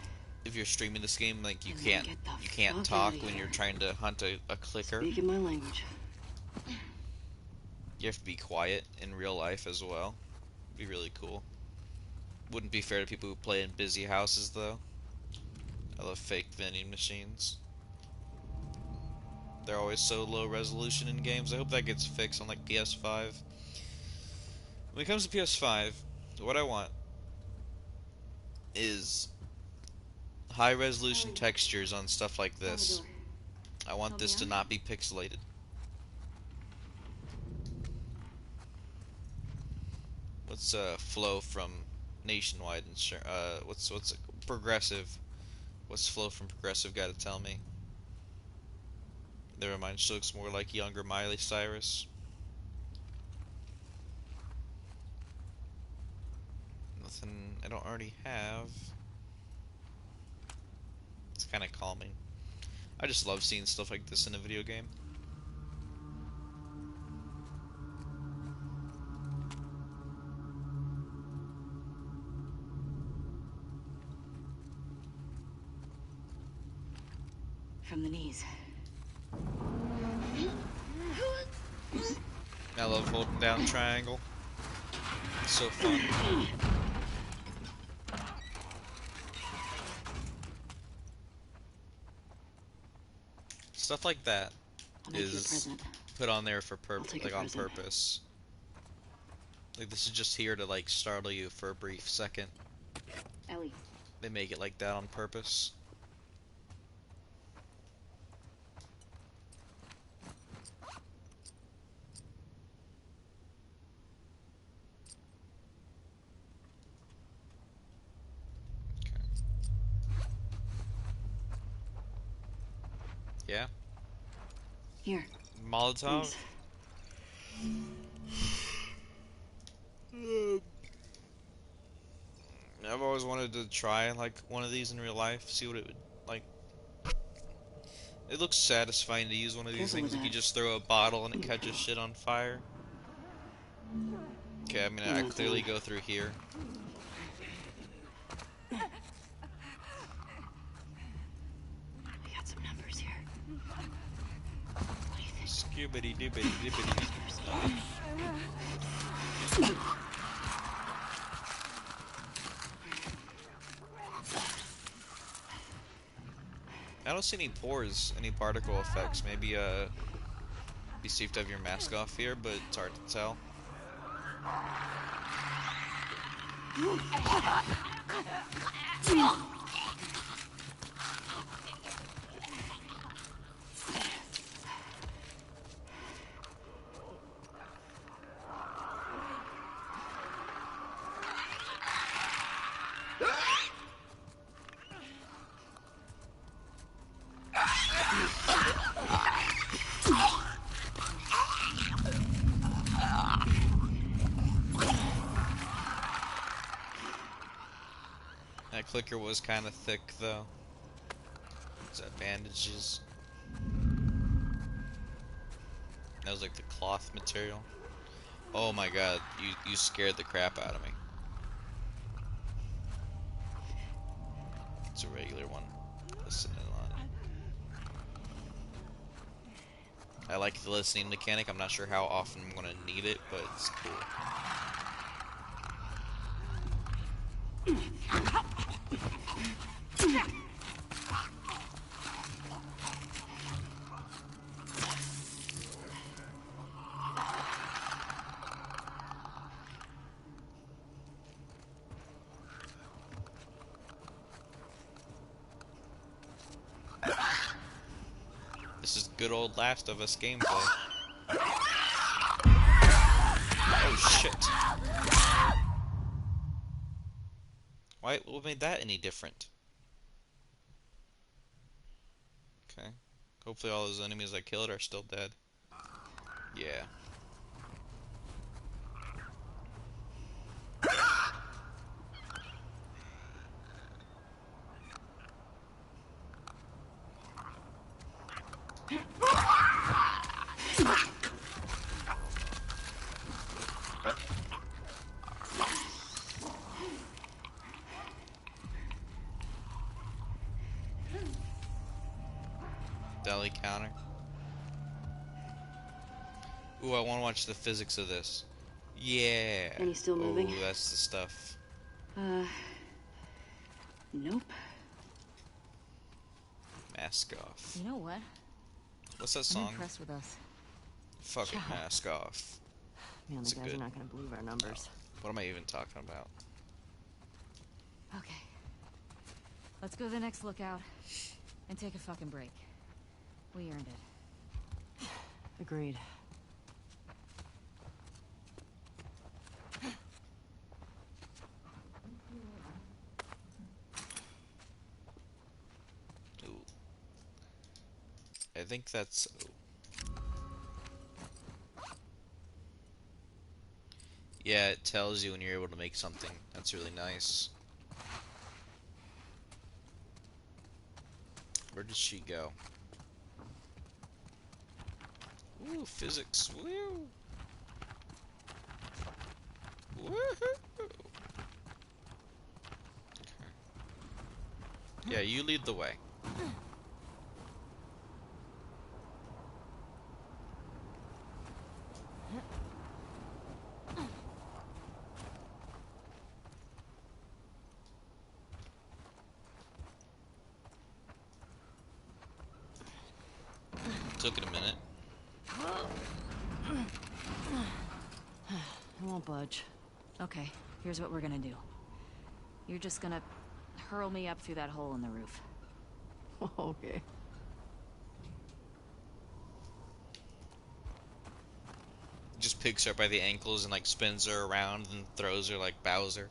if you're streaming this game, like you And then can't get the you can't fuck talk outta when here. you're trying to hunt a clicker. Speaking my language. You have to be quiet in real life as well. Be really cool. Wouldn't be fair to people who play in busy houses though. I love fake vending machines. They're always so low resolution in games. I hope that gets fixed on like PS5. When it comes to PS5, what I want is high resolution textures on stuff like this. I want this to not be pixelated. What's flow from Nationwide insurance? What's Progressive? What's flow from Progressive got to tell me? Never mind. She looks more like younger Miley Cyrus. Nothing I don't already have. It's kind of calming. I just love seeing stuff like this in a video game. From the knees. I love holding down triangle. It's so fun. Stuff like that I'll make you a is present. put on there for I'll take a on present. purpose. Like this is just here to like startle you for a brief second. Ellie. They make it like that on purpose. Yeah. Here. Molotov. I've always wanted to try like one of these in real life, see what it would like. It looks satisfying to use one of these Careful things. with Like you that. just throw a bottle and it catches shit on fire. Okay, I mean I clearly go through here. We got some numbers here. What do you think? Scoobity doobity dibbity. I don't see any pores, any particle effects. Maybe be safe to have your mask off here, but it's hard to tell. That clicker was kind of thick, though. Is that bandages? That was like the cloth material. Oh my god, you scared the crap out of me. It's a regular one. Listening on. I like the listening mechanic. I'm not sure how often I'm gonna need it, but it's cool. This is good old Last of Us gameplay. Oh shit. What made that any different? Okay. Hopefully all those enemies I killed are still dead. Yeah. Deli counter. Ooh, I want to watch the physics of this. Yeah. And he's still moving? Oh, that's the stuff. Nope. Mask off. You know what? What's that I'm song? impressed with us. Fucking Yeah. mask off. Man, It's the guys good. are not gonna believe our numbers. What am I even talking about? Okay. Let's go to the next lookout and take a fucking break. We earned it. Agreed. Ooh. I think that's... Ooh. Yeah, it tells you when you're able to make something. That's really nice. Where did she go? Ooh, physics. Woo! Woohoo! Okay. Yeah, you lead the way. Took it a minute. I won't budge. Okay, here's what we're gonna do. You're just gonna hurl me up through that hole in the roof. Okay. Just picks her up by the ankles and like spins her around and throws her like Bowser.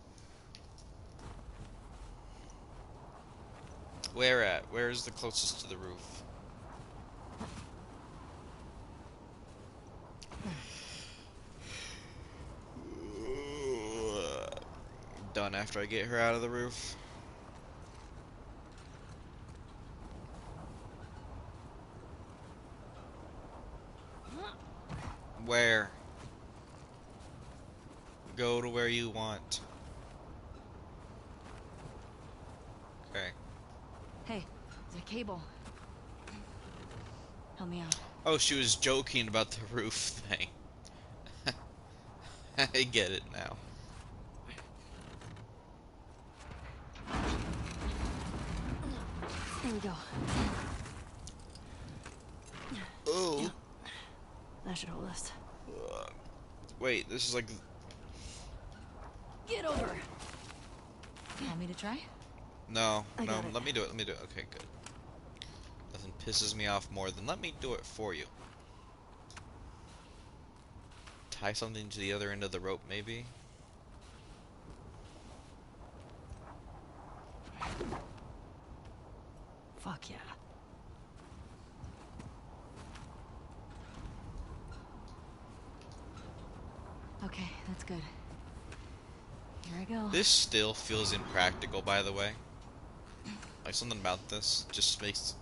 Where at? Where is the closest to the roof? Done after I get her out of the roof. Where? Go to where you want. Okay. Hey, there's a cable. Help me out. Oh, she was joking about the roof thing. I get it now. There we go. Oh. That should hold us. Wait, this is like... Get over! Want me to try? No, I no, got it. let me do it, let me do it. Okay, good. Nothing pisses me off more than let me do it for you. Tie something to the other end of the rope, maybe? Fuck yeah. Okay, that's good. Here I go. This still feels impractical, by the way. Like, something about this just makes...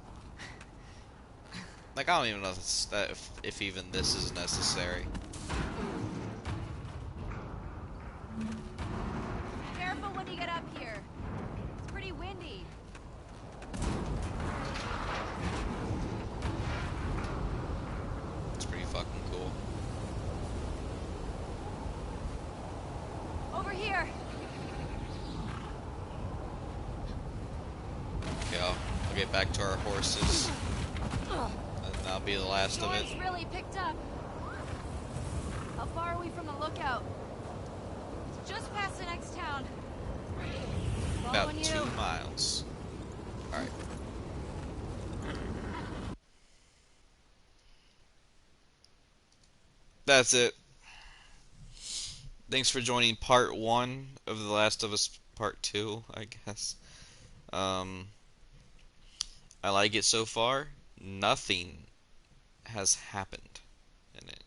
Like, I don't even know if even this is necessary. Careful when you get up here. It's pretty windy. It's pretty fucking cool. Over here. Okay, I'll get back to our horses. And that'll be the last of it. Storm's really picked up. How far are we from the lookout? It's just past the next town. About Following 2 you. miles. Alright. That's it. Thanks for joining part 1 of The Last of Us part 2, I guess. I like it so far. Nothing has happened in it.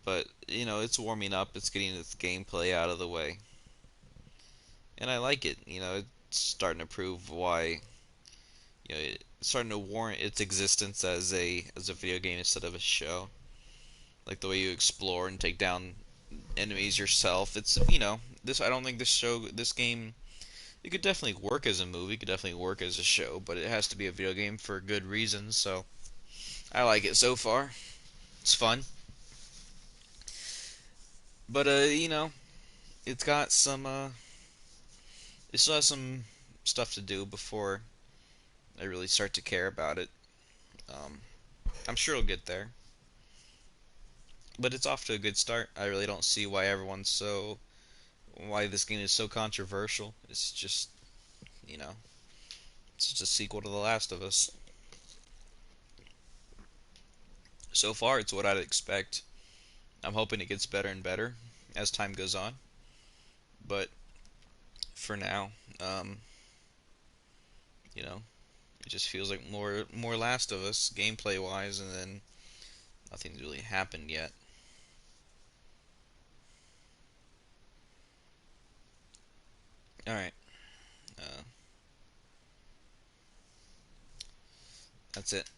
But, you know, it's warming up. It's getting its gameplay out of the way. And I like it. You know, it's starting to prove why... You know, it's starting to warrant its existence as a video game instead of a show. Like the way you explore and take down enemies yourself. It's, you know, I don't think this game, it could definitely work as a movie, it could definitely work as a show, but it has to be a video game for good reasons, so I like it so far. It's fun. But, you know, it's got some, it still has some stuff to do before I really start to care about it. I'm sure it'll get there. But it's off to a good start. I really don't see why why this game is so controversial. It's just, you know, it's just a sequel to The Last of Us. So far, it's what I'd expect. I'm hoping it gets better and better as time goes on. But for now, you know, it just feels like more Last of Us gameplay wise, and then nothing's really happened yet. All right, that's it.